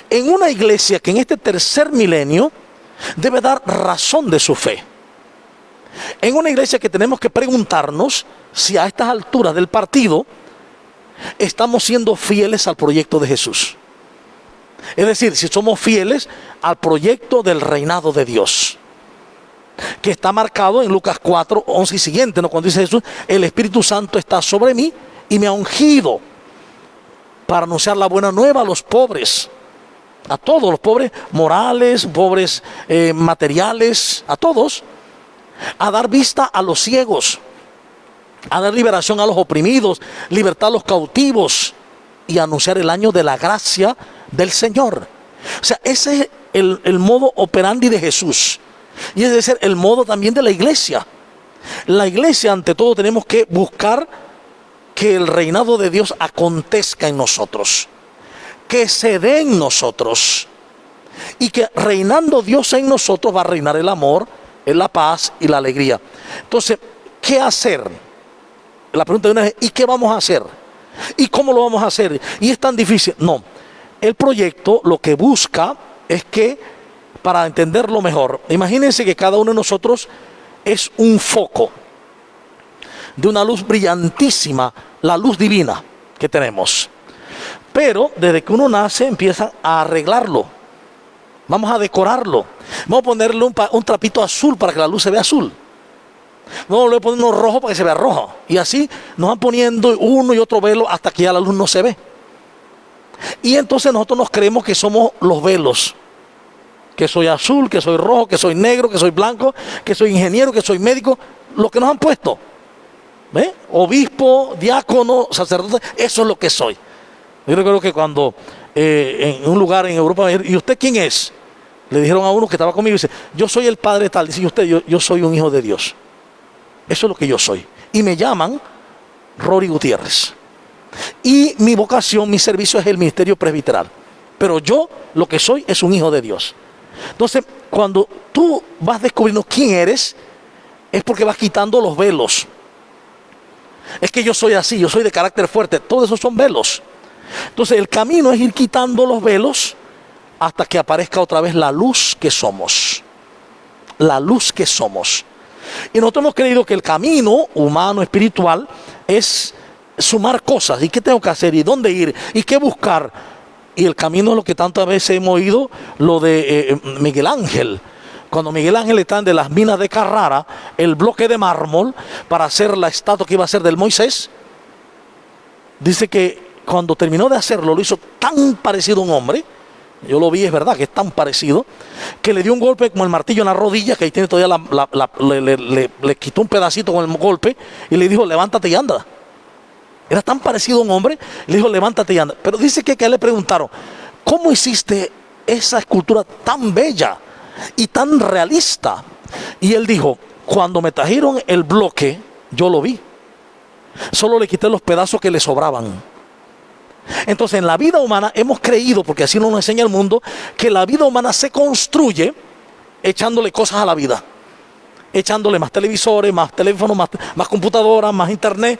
en una iglesia que en este tercer milenio debe dar razón de su fe. En una iglesia que tenemos que preguntarnos si a estas alturas del partido estamos siendo fieles al proyecto de Jesús. Es decir, si somos fieles al proyecto del reinado de Dios, que está marcado en Lucas 4, 11 y siguiente, ¿no?, cuando dice Jesús, el Espíritu Santo está sobre mí y me ha ungido para anunciar la buena nueva a los pobres, a todos los pobres morales, pobres materiales, a todos, a dar vista a los ciegos, a dar liberación a los oprimidos, libertad a los cautivos y anunciar el año de la gracia del Señor. O sea, ese es el modo operandi de Jesús, y ese debe ser el modo también de la iglesia. La iglesia, ante todo, tenemos que buscar que el reinado de Dios acontezca en nosotros, que se dé en nosotros, y que reinando Dios en nosotros va a reinar el amor, la paz y la alegría. Entonces, ¿qué hacer? La pregunta de una vez, ¿y qué vamos a hacer? ¿Y cómo lo vamos a hacer? ¿Y es tan difícil? No. El proyecto lo que busca es que, para entenderlo mejor, imagínense que cada uno de nosotros es un foco de una luz brillantísima, la luz divina que tenemos. Pero desde que uno nace empiezan a arreglarlo. Vamos a decorarlo. Vamos a ponerle un trapito azul para que la luz se vea azul. Vamos a poner uno rojo para que se vea rojo. Y así nos van poniendo uno y otro velo hasta que ya la luz no se ve. Y entonces nosotros nos creemos que somos los velos. Que soy azul, que soy rojo, que soy negro, que soy blanco, que soy ingeniero, que soy médico. Lo que nos han puesto. ¿Ve? Obispo, diácono, sacerdote, eso es lo que soy. Yo recuerdo que cuando en un lugar en Europa me dijeron, ¿y usted quién es? Le dijeron a uno que estaba conmigo y dice, yo soy el padre tal. Dice, usted, yo soy un hijo de Dios. Eso es lo que yo soy. Y me llaman Rory Gutiérrez. Y mi vocación, mi servicio es el ministerio presbiteral. Pero yo lo que soy es un hijo de Dios. Entonces, cuando tú vas descubriendo quién eres, es porque vas quitando los velos. Es que yo soy así, yo soy de carácter fuerte. Todos esos son velos. Entonces, el camino es ir quitando los velos hasta que aparezca otra vez la luz que somos. La luz que somos. Y nosotros hemos creído que el camino humano, espiritual, es sumar cosas. ¿Y qué tengo que hacer? ¿Y dónde ir? ¿Y qué buscar? Y el camino es lo que tantas veces hemos oído, lo de Miguel Ángel. Cuando Miguel Ángel está de las minas de Carrara, el bloque de mármol para hacer la estatua que iba a ser del Moisés, dice que cuando terminó de hacerlo, lo hizo tan parecido a un hombre. Yo lo vi, es verdad que es tan parecido, que le dio un golpe como el martillo en la rodilla, que ahí tiene todavía le quitó un pedacito con el golpe y le dijo, levántate y anda. Era tan parecido a un hombre, le dijo, levántate y anda. Pero dice que a él le preguntaron, ¿cómo hiciste esa escultura tan bella y tan realista? Y él dijo, cuando me trajeron el bloque, yo lo vi. Solo le quité los pedazos que le sobraban. Entonces, en la vida humana hemos creído, porque así nos enseña el mundo, que la vida humana se construye echándole cosas a la vida. Echándole más televisores, más teléfonos, más computadoras, más internet.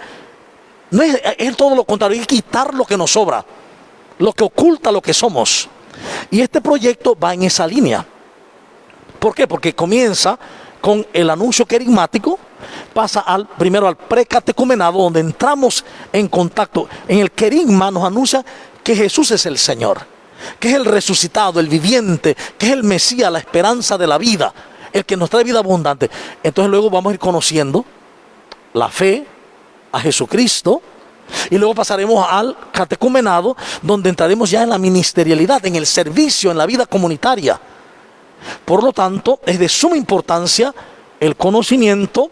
No es todo lo contrario, hay que quitar lo que nos sobra, lo que oculta lo que somos. Y este proyecto va en esa línea. ¿Por qué? Porque comienza con el anuncio querigmático, pasa primero al precatecumenado, donde entramos en contacto. En el querigma nos anuncia que Jesús es el Señor, que es el resucitado, el viviente, que es el Mesías, la esperanza de la vida, el que nos trae vida abundante. Entonces luego vamos a ir conociendo la fe, a Jesucristo, y luego pasaremos al catecumenado, donde entraremos ya en la ministerialidad, en el servicio, en la vida comunitaria. Por lo tanto, es de suma importancia el conocimiento,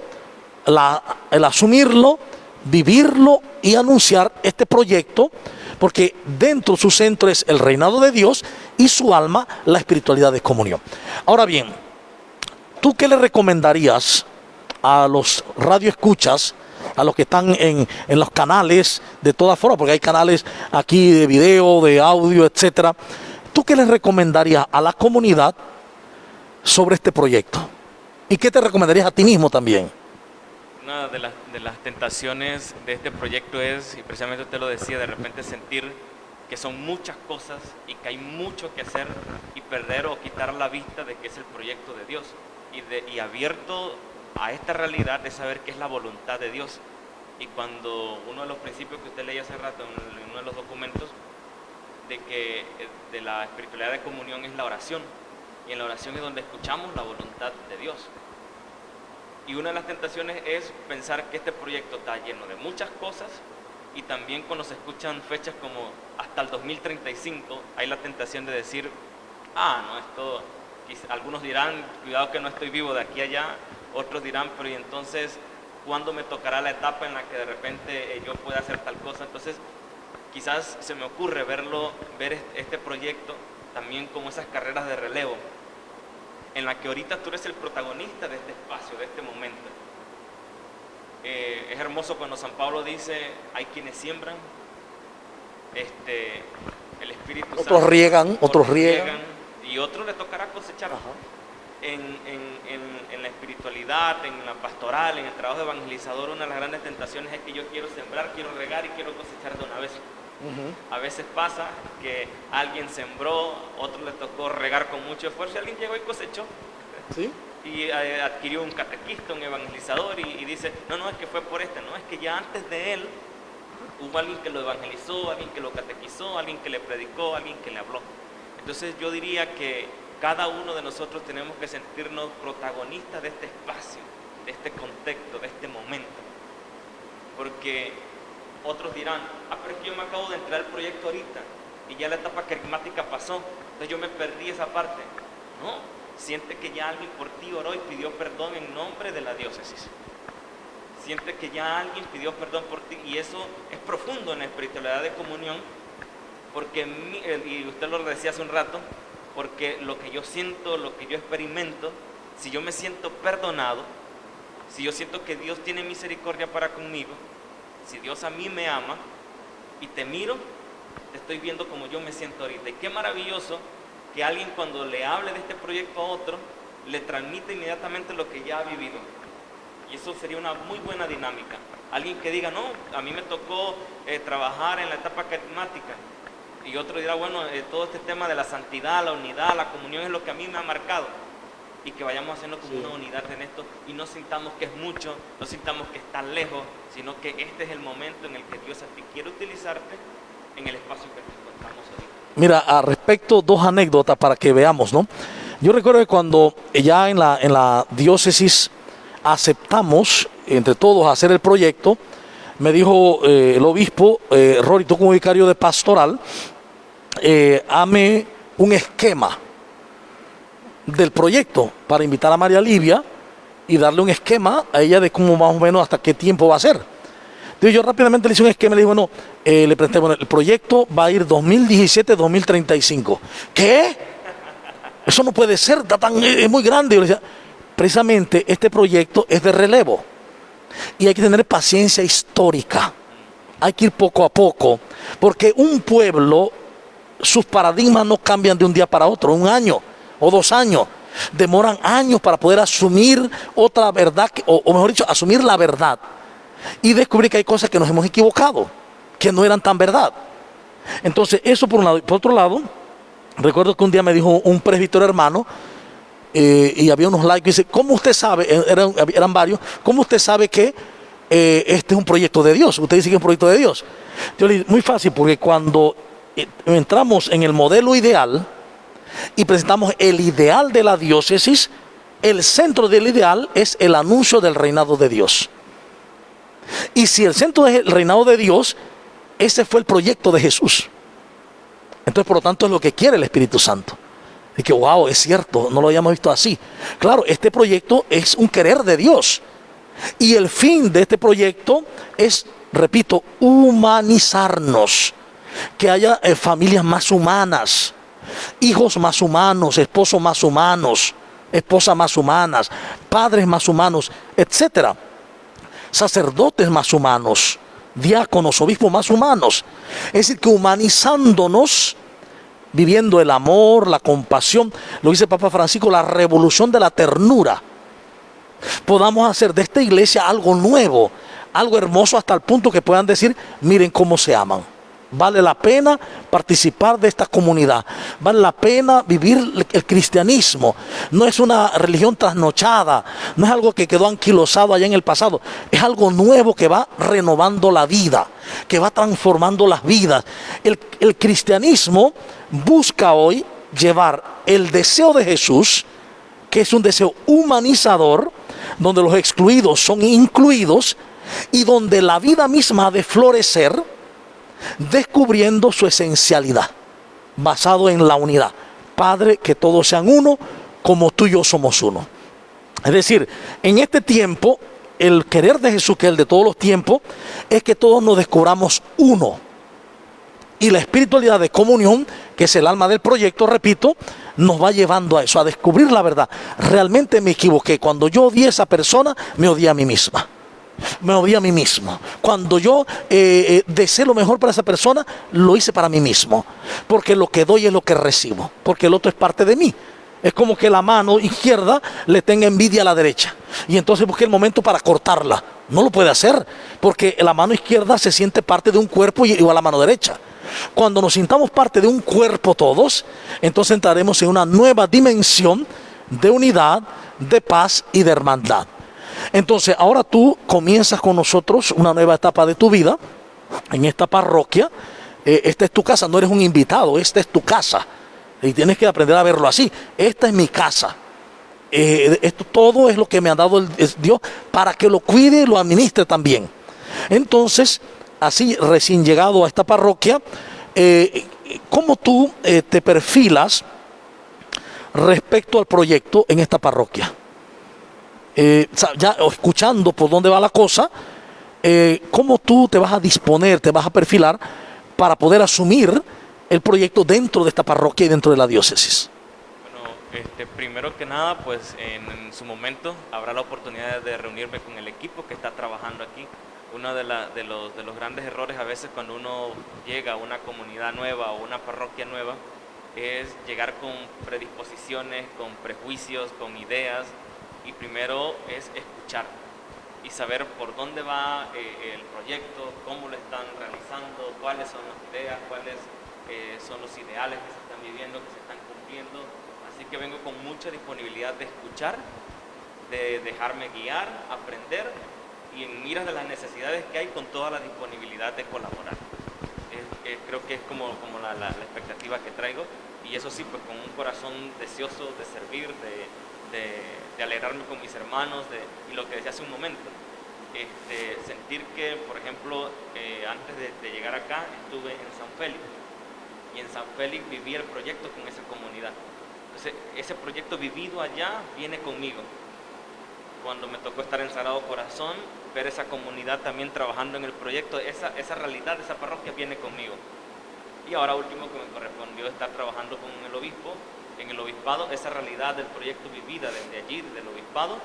el asumirlo, vivirlo y anunciar este proyecto, porque dentro su centro es el reinado de Dios y su alma, la espiritualidad de comunión. Ahora bien, ¿tú qué le recomendarías a los radioescuchas, a los que están en los canales de todas formas, porque hay canales aquí de video, de audio, etcétera? ¿Tú qué les recomendarías a la comunidad sobre este proyecto? ¿Y qué te recomendarías a ti mismo también?
Una de las tentaciones de este proyecto es, y precisamente usted lo decía, de repente sentir que son muchas cosas y que hay mucho que hacer y perder o quitar la vista de que es el proyecto de Dios y abierto a esta realidad de saber qué es la voluntad de Dios. Y cuando uno de los principios que usted leía hace rato en uno de los documentos, de que de la espiritualidad de comunión es la oración, y en la oración es donde escuchamos la voluntad de Dios. Y una de las tentaciones es pensar que este proyecto está lleno de muchas cosas, y también cuando se escuchan fechas como hasta el 2035, hay la tentación de decir, no, esto, algunos dirán, cuidado que no estoy vivo de aquí a allá, otros dirán, pero y entonces, ¿cuándo me tocará la etapa en la que de repente yo pueda hacer tal cosa? Entonces, quizás se me ocurre ver este proyecto también como esas carreras de relevo, en la que ahorita tú eres el protagonista de este espacio, de este momento. Es hermoso cuando San Pablo dice, hay quienes siembran, el Espíritu Santo.
Otros riegan.
Y otros le tocará cosechar. En la espiritualidad, en la pastoral, en el trabajo evangelizador, una de las grandes tentaciones es que yo quiero sembrar, quiero regar y quiero cosechar de una vez. A veces pasa que alguien sembró, otro le tocó regar con mucho esfuerzo y alguien llegó y cosechó.
¿Sí?
Y adquirió un catequista, un evangelizador y dice, no, es que fue por no, es que ya antes de él hubo alguien que lo evangelizó, alguien que lo catequizó, alguien que le predicó, alguien que le habló. Entonces yo diría que cada uno de nosotros tenemos que sentirnos protagonistas de este espacio, de este contexto, de este momento. Porque otros dirán, pero es que yo me acabo de entrar al proyecto ahorita y ya la etapa carismática pasó, entonces yo me perdí esa parte. No, siente que ya alguien por ti oró y pidió perdón en nombre de la diócesis. Siente que ya alguien pidió perdón por ti y eso es profundo en la espiritualidad de comunión, porque, y usted lo decía hace un rato, porque lo que yo siento, lo que yo experimento, si yo me siento perdonado, si yo siento que Dios tiene misericordia para conmigo, si Dios a mí me ama y te miro, te estoy viendo como yo me siento ahorita. Y qué maravilloso que alguien cuando le hable de este proyecto a otro, le transmite inmediatamente lo que ya ha vivido. Y eso sería una muy buena dinámica. Alguien que diga, no, a mí me tocó trabajar en la etapa carismática. Y otro dirá, bueno, todo este tema de la santidad, la unidad, la comunión es lo que a mí me ha marcado. Y que vayamos haciendo como una unidad en esto y no sintamos que es mucho, no sintamos que está lejos, sino que este es el momento en el que Dios a ti quiere utilizarte en el espacio que nos encontramos ahorita.
Mira, a respecto, dos anécdotas para que veamos, ¿no? Yo recuerdo que cuando ya en la diócesis aceptamos entre todos hacer el proyecto, me dijo el obispo, Rory, tú como vicario de pastoral, hame un esquema del proyecto para invitar a María Livia y darle un esquema a ella de cómo más o menos hasta qué tiempo va a ser. Entonces yo rápidamente le hice un esquema y le dije, bueno, le presenté, bueno, el proyecto va a ir 2017-2035. ¿Qué? Eso no puede ser, es muy grande. Yo le decía, precisamente este proyecto es de relevo y hay que tener paciencia histórica, hay que ir poco a poco, porque un pueblo, sus paradigmas no cambian de un día para otro, un año o 2 años, demoran años para poder asumir otra verdad, o mejor dicho, asumir la verdad y descubrir que hay cosas que nos hemos equivocado, que no eran tan verdad. Entonces eso por un lado. Y por otro lado, recuerdo que un día me dijo un presbítero hermano, y había unos likes, y dice, ¿cómo usted sabe? Eran varios, ¿cómo usted sabe que este es un proyecto de Dios? Usted dice que es un proyecto de Dios. Yo le dije, muy fácil, porque cuando entramos en el modelo ideal y presentamos el ideal de la diócesis, el centro del ideal es el anuncio del reinado de Dios. Y si el centro es el reinado de Dios, ese fue el proyecto de Jesús. Entonces, por lo tanto, es lo que quiere el Espíritu Santo. Y que, wow, es cierto, no lo habíamos visto así. Claro, este proyecto es un querer de Dios. Y el fin de este proyecto es, repito, humanizarnos, que haya familias más humanas, hijos más humanos, esposos más humanos, esposas más humanas, padres más humanos, etcétera, sacerdotes más humanos, diáconos, obispos más humanos. Es decir, que humanizándonos, viviendo el amor, la compasión, lo dice Papa Francisco, la revolución de la ternura, podamos hacer de esta iglesia algo nuevo, algo hermoso, hasta el punto que puedan decir: miren cómo se aman. Vale la pena participar de esta comunidad, vale la pena vivir el cristianismo. No es una religión trasnochada, no es algo que quedó anquilosado allá en el pasado, es algo nuevo que va renovando la vida, que va transformando las vidas. El cristianismo busca hoy llevar el deseo de Jesús, que es un deseo humanizador, donde los excluidos son incluidos y donde la vida misma ha de florecer, descubriendo su esencialidad, basado en la unidad. Padre, que todos sean uno, como tú y yo somos uno. Es decir, en este tiempo, el querer de Jesús, que es el de todos los tiempos, es que todos nos descubramos uno. Y la espiritualidad de comunión, que es el alma del proyecto, repito, nos va llevando a eso, a descubrir la verdad. Realmente me equivoqué. Cuando yo odié a esa persona, me odié a mí misma. Me odié a mí mismo. Cuando yo deseé lo mejor para esa persona, lo hice para mí mismo. Porque lo que doy es lo que recibo. Porque el otro es parte de mí. Es como que la mano izquierda le tenga envidia a la derecha. Y entonces busque el momento para cortarla. No lo puede hacer. Porque la mano izquierda se siente parte de un cuerpo igual a la mano derecha. Cuando nos sintamos parte de un cuerpo todos, entonces entraremos en una nueva dimensión de unidad, de paz y de hermandad. Entonces ahora tú comienzas con nosotros una nueva etapa de tu vida en esta parroquia. Esta es tu casa, no eres un invitado, esta es tu casa. Y tienes que aprender a verlo así. Esta es mi casa. Esto todo es lo que me ha dado Dios para que lo cuide y lo administre también. Entonces, así recién llegado a esta parroquia, ¿cómo tú te perfilas respecto al proyecto en esta parroquia? Ya escuchando por dónde va la cosa, ¿cómo tú te vas a disponer, te vas a perfilar para poder asumir el proyecto dentro de esta parroquia y dentro de la diócesis?
Bueno, primero que nada, pues en su momento habrá la oportunidad de reunirme con el equipo que está trabajando aquí. Uno de los grandes errores a veces cuando uno llega a una comunidad nueva o una parroquia nueva es llegar con predisposiciones, con prejuicios, con ideas. Y primero es escuchar y saber por dónde va el proyecto, cómo lo están realizando, cuáles son las ideas, cuáles son los ideales que se están viviendo, que se están cumpliendo. Así que vengo con mucha disponibilidad de escuchar, de dejarme guiar, aprender y en miras de las necesidades que hay, con toda la disponibilidad de colaborar. Creo que es como la expectativa que traigo, y eso sí, pues con un corazón deseoso de servir, de alegrarme con mis hermanos, y lo que decía hace un momento, sentir que, por ejemplo, antes de llegar acá estuve en San Félix, y en San Félix viví el proyecto con esa comunidad. Entonces, ese proyecto vivido allá viene conmigo. Cuando me tocó estar en Sagrado Corazón, ver esa comunidad también trabajando en el proyecto, esa realidad de esa parroquia viene conmigo. Y ahora último que me correspondió estar trabajando con el obispo, en el obispado, esa realidad del proyecto vivida desde allí, del obispado,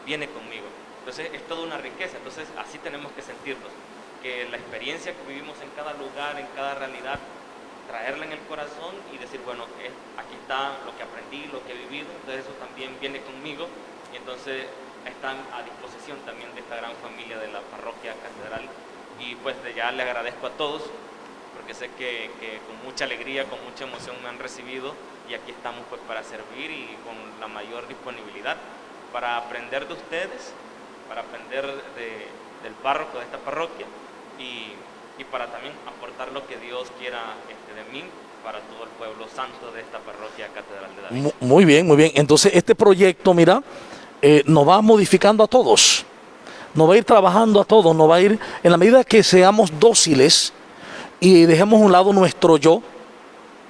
viene conmigo. Entonces es toda una riqueza. Entonces así tenemos que sentirnos, que la experiencia que vivimos en cada lugar, en cada realidad, traerla en el corazón y decir, bueno, aquí está lo que aprendí, lo que he vivido, entonces eso también viene conmigo, y entonces están a disposición también de esta gran familia de la parroquia catedral. Y pues ya le agradezco a todos, porque sé que con mucha alegría, con mucha emoción me han recibido, y aquí estamos pues para servir y con la mayor disponibilidad para aprender de ustedes, para aprender del párroco de esta parroquia, y para también aportar lo que Dios quiera de mí para todo el pueblo santo de esta parroquia Catedral de David.
Muy bien, muy bien. Entonces este proyecto, mira, nos va modificando a todos, nos va a ir trabajando a todos, nos va a ir, en la medida que seamos dóciles y dejemos a un lado nuestro yo,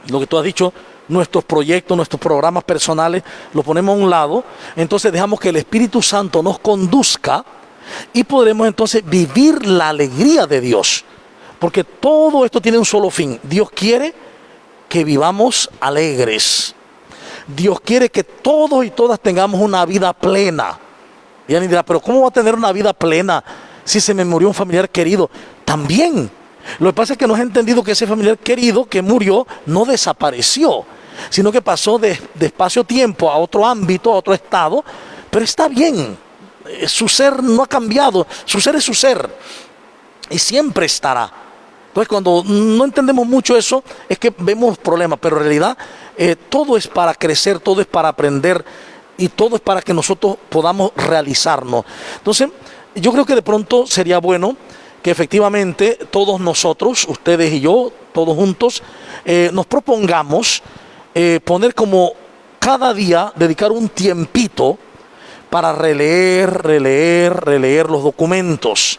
lo que tú has dicho, nuestros proyectos, nuestros programas personales, los ponemos a un lado, entonces dejamos que el Espíritu Santo nos conduzca Y podremos entonces vivir la alegría de Dios. Porque todo esto tiene un solo fin. Dios quiere que vivamos alegres. Dios quiere que todos y todas tengamos una vida plena. Y alguien dirá, pero ¿cómo va a tener una vida plena si se me murió un familiar querido? También. Lo que pasa es que no has entendido que ese familiar querido que murió no desapareció, sino que pasó de espacio-tiempo a otro ámbito, a otro estado, pero está bien. Su ser no ha cambiado, su ser es su ser y siempre estará. Entonces, cuando no entendemos mucho eso, es que vemos problemas, pero en realidad todo es para crecer, todo es para aprender y todo es para que nosotros podamos realizarnos. Entonces, yo creo que de pronto sería bueno que efectivamente todos nosotros, ustedes y yo, todos juntos, nos propongamos poner como cada día, dedicar un tiempito para releer los documentos,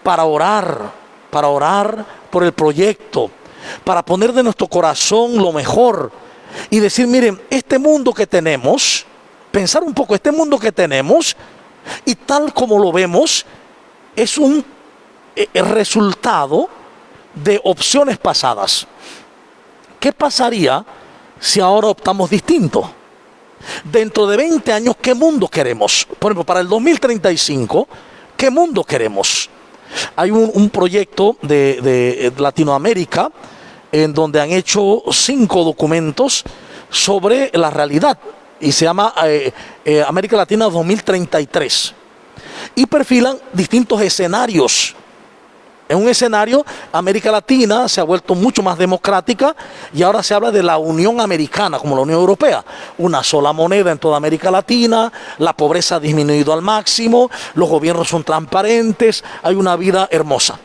para orar por el proyecto, para poner de nuestro corazón lo mejor y decir, miren, este mundo que tenemos, pensar un poco, este mundo que tenemos y tal como lo vemos, es un resultado de opciones pasadas. ¿Qué pasaría si ahora optamos distinto? Dentro de 20 años, ¿qué mundo queremos? Por ejemplo, para el 2035, ¿qué mundo queremos? Hay un proyecto de Latinoamérica en donde han hecho 5 documentos sobre la realidad y se llama América Latina 2033 y perfilan distintos escenarios. En un escenario, América Latina se ha vuelto mucho más democrática y ahora se habla de la Unión Americana, como la Unión Europea. Una sola moneda en toda América Latina, la pobreza ha disminuido al máximo, los gobiernos son transparentes, hay una vida hermosa.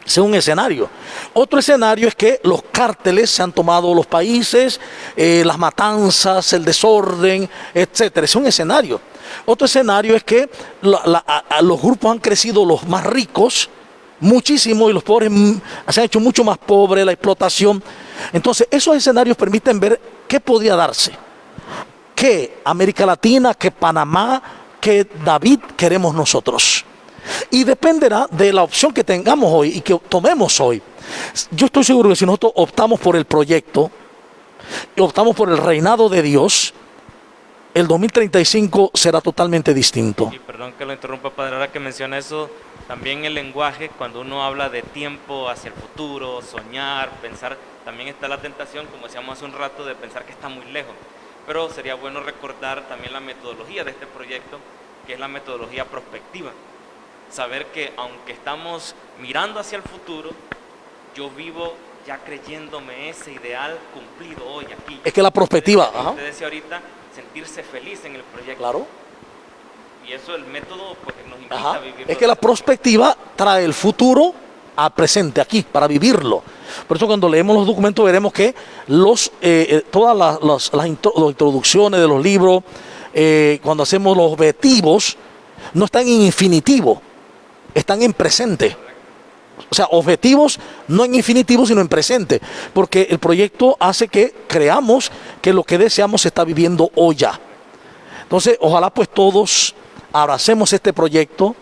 Ese es un escenario. Otro escenario es que los cárteles se han tomado los países, las matanzas, el desorden, etcétera. Es un escenario. Otro escenario es que los grupos han crecido, los más ricos, muchísimo, y los pobres se han hecho mucho más pobres, la explotación. Entonces, esos escenarios permiten ver qué podría darse. ¿Qué América Latina, qué Panamá, qué David queremos nosotros? Y dependerá de la opción que tengamos hoy y que tomemos hoy. Yo estoy seguro que si nosotros optamos por el proyecto y optamos por el reinado de Dios, el 2035 será totalmente distinto.
Y perdón que lo interrumpa, padre, ahora que menciona eso, también el lenguaje, cuando uno habla de tiempo hacia el futuro, soñar, pensar, también está la tentación, como decíamos hace un rato, de pensar que está muy lejos. Pero sería bueno recordar también la metodología de este proyecto, que es la metodología prospectiva. Saber que aunque estamos mirando hacia el futuro, yo vivo ya creyéndome ese ideal cumplido hoy, aquí.
Es que la perspectiva,
usted decía ahorita, sentirse feliz en el proyecto.
Claro.
Y eso el método pues, nos invita a vivirlo.
Es que la perspectiva trae el futuro al presente aquí, para vivirlo. Por eso cuando leemos los documentos veremos que todas las introducciones de los libros, cuando hacemos los objetivos, no están en infinitivo, están en presente. O sea, objetivos no en infinitivo, sino en presente. Porque el proyecto hace que creamos que lo que deseamos se está viviendo hoy ya. Entonces, ojalá pues todos abracemos este proyecto,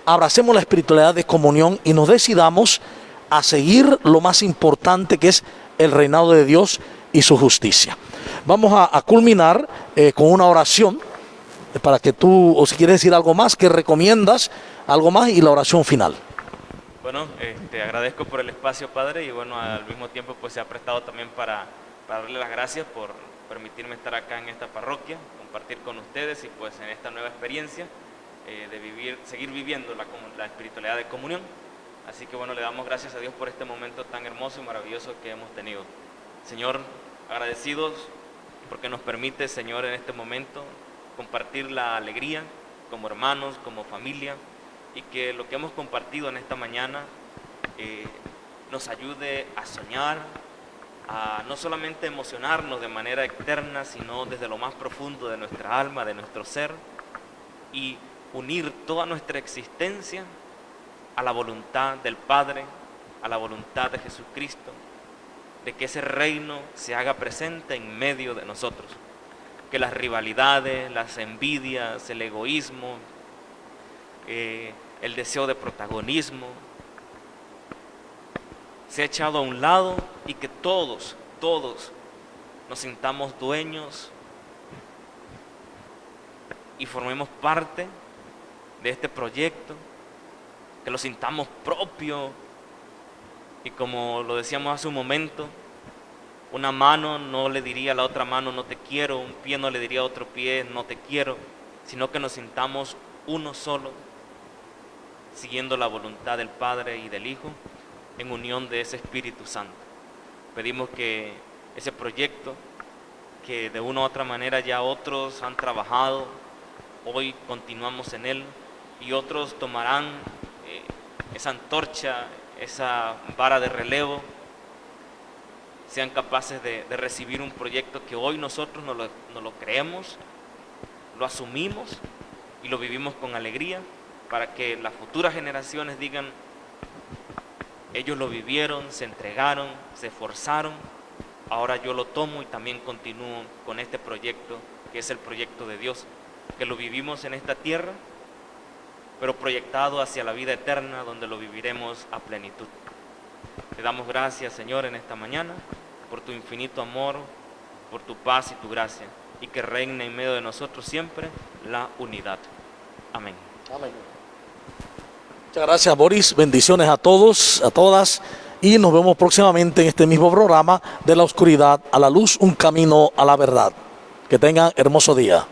abracemos la espiritualidad de comunión y nos decidamos a seguir lo más importante, que es el reinado de Dios y su justicia. Vamos a culminar con una oración para que tú, o si quieres decir algo más, que recomiendas, algo más, y la oración final.
Bueno, agradezco por el espacio, padre, y bueno, al mismo tiempo pues se ha prestado también para darle las gracias por permitirme estar acá en esta parroquia, compartir con ustedes y pues en esta nueva experiencia de seguir viviendo la espiritualidad de comunión. Así que bueno, le damos gracias a Dios por este momento tan hermoso y maravilloso que hemos tenido. Señor, agradecidos porque nos permite, Señor, en este momento compartir la alegría como hermanos, como familia, y que lo que hemos compartido en esta mañana nos ayude a soñar, a no solamente emocionarnos de manera externa, sino desde lo más profundo de nuestra alma, de nuestro ser, y unir toda nuestra existencia a la voluntad del Padre, a la voluntad de Jesucristo, de que ese reino se haga presente en medio de nosotros, que las rivalidades, las envidias, el egoísmo, el deseo de protagonismo se ha echado a un lado y que todos nos sintamos dueños y formemos parte de este proyecto, que lo sintamos propio y como lo decíamos hace un momento, una mano no le diría a la otra mano no te quiero, un pie no le diría a otro pie no te quiero, sino que nos sintamos uno solo, siguiendo la voluntad del Padre y del Hijo, en unión de ese Espíritu Santo. Pedimos que ese proyecto, que de una u otra manera ya otros han trabajado, hoy continuamos en él y otros tomarán esa antorcha, esa vara de relevo, sean capaces de recibir un proyecto que hoy nosotros no lo creemos, lo asumimos y lo vivimos con alegría, para que las futuras generaciones digan, ellos lo vivieron, se entregaron, se esforzaron, ahora yo lo tomo y también continúo con este proyecto, que es el proyecto de Dios, que lo vivimos en esta tierra, pero proyectado hacia la vida eterna, donde lo viviremos a plenitud. Te damos gracias, Señor, en esta mañana, por tu infinito amor, por tu paz y tu gracia, y que reine en medio de nosotros siempre la unidad. Amén.
Amén. Muchas gracias, Boris. Bendiciones a todos, a todas. Y nos vemos próximamente en este mismo programa, de la oscuridad a la luz, un camino a la verdad. Que tengan hermoso día.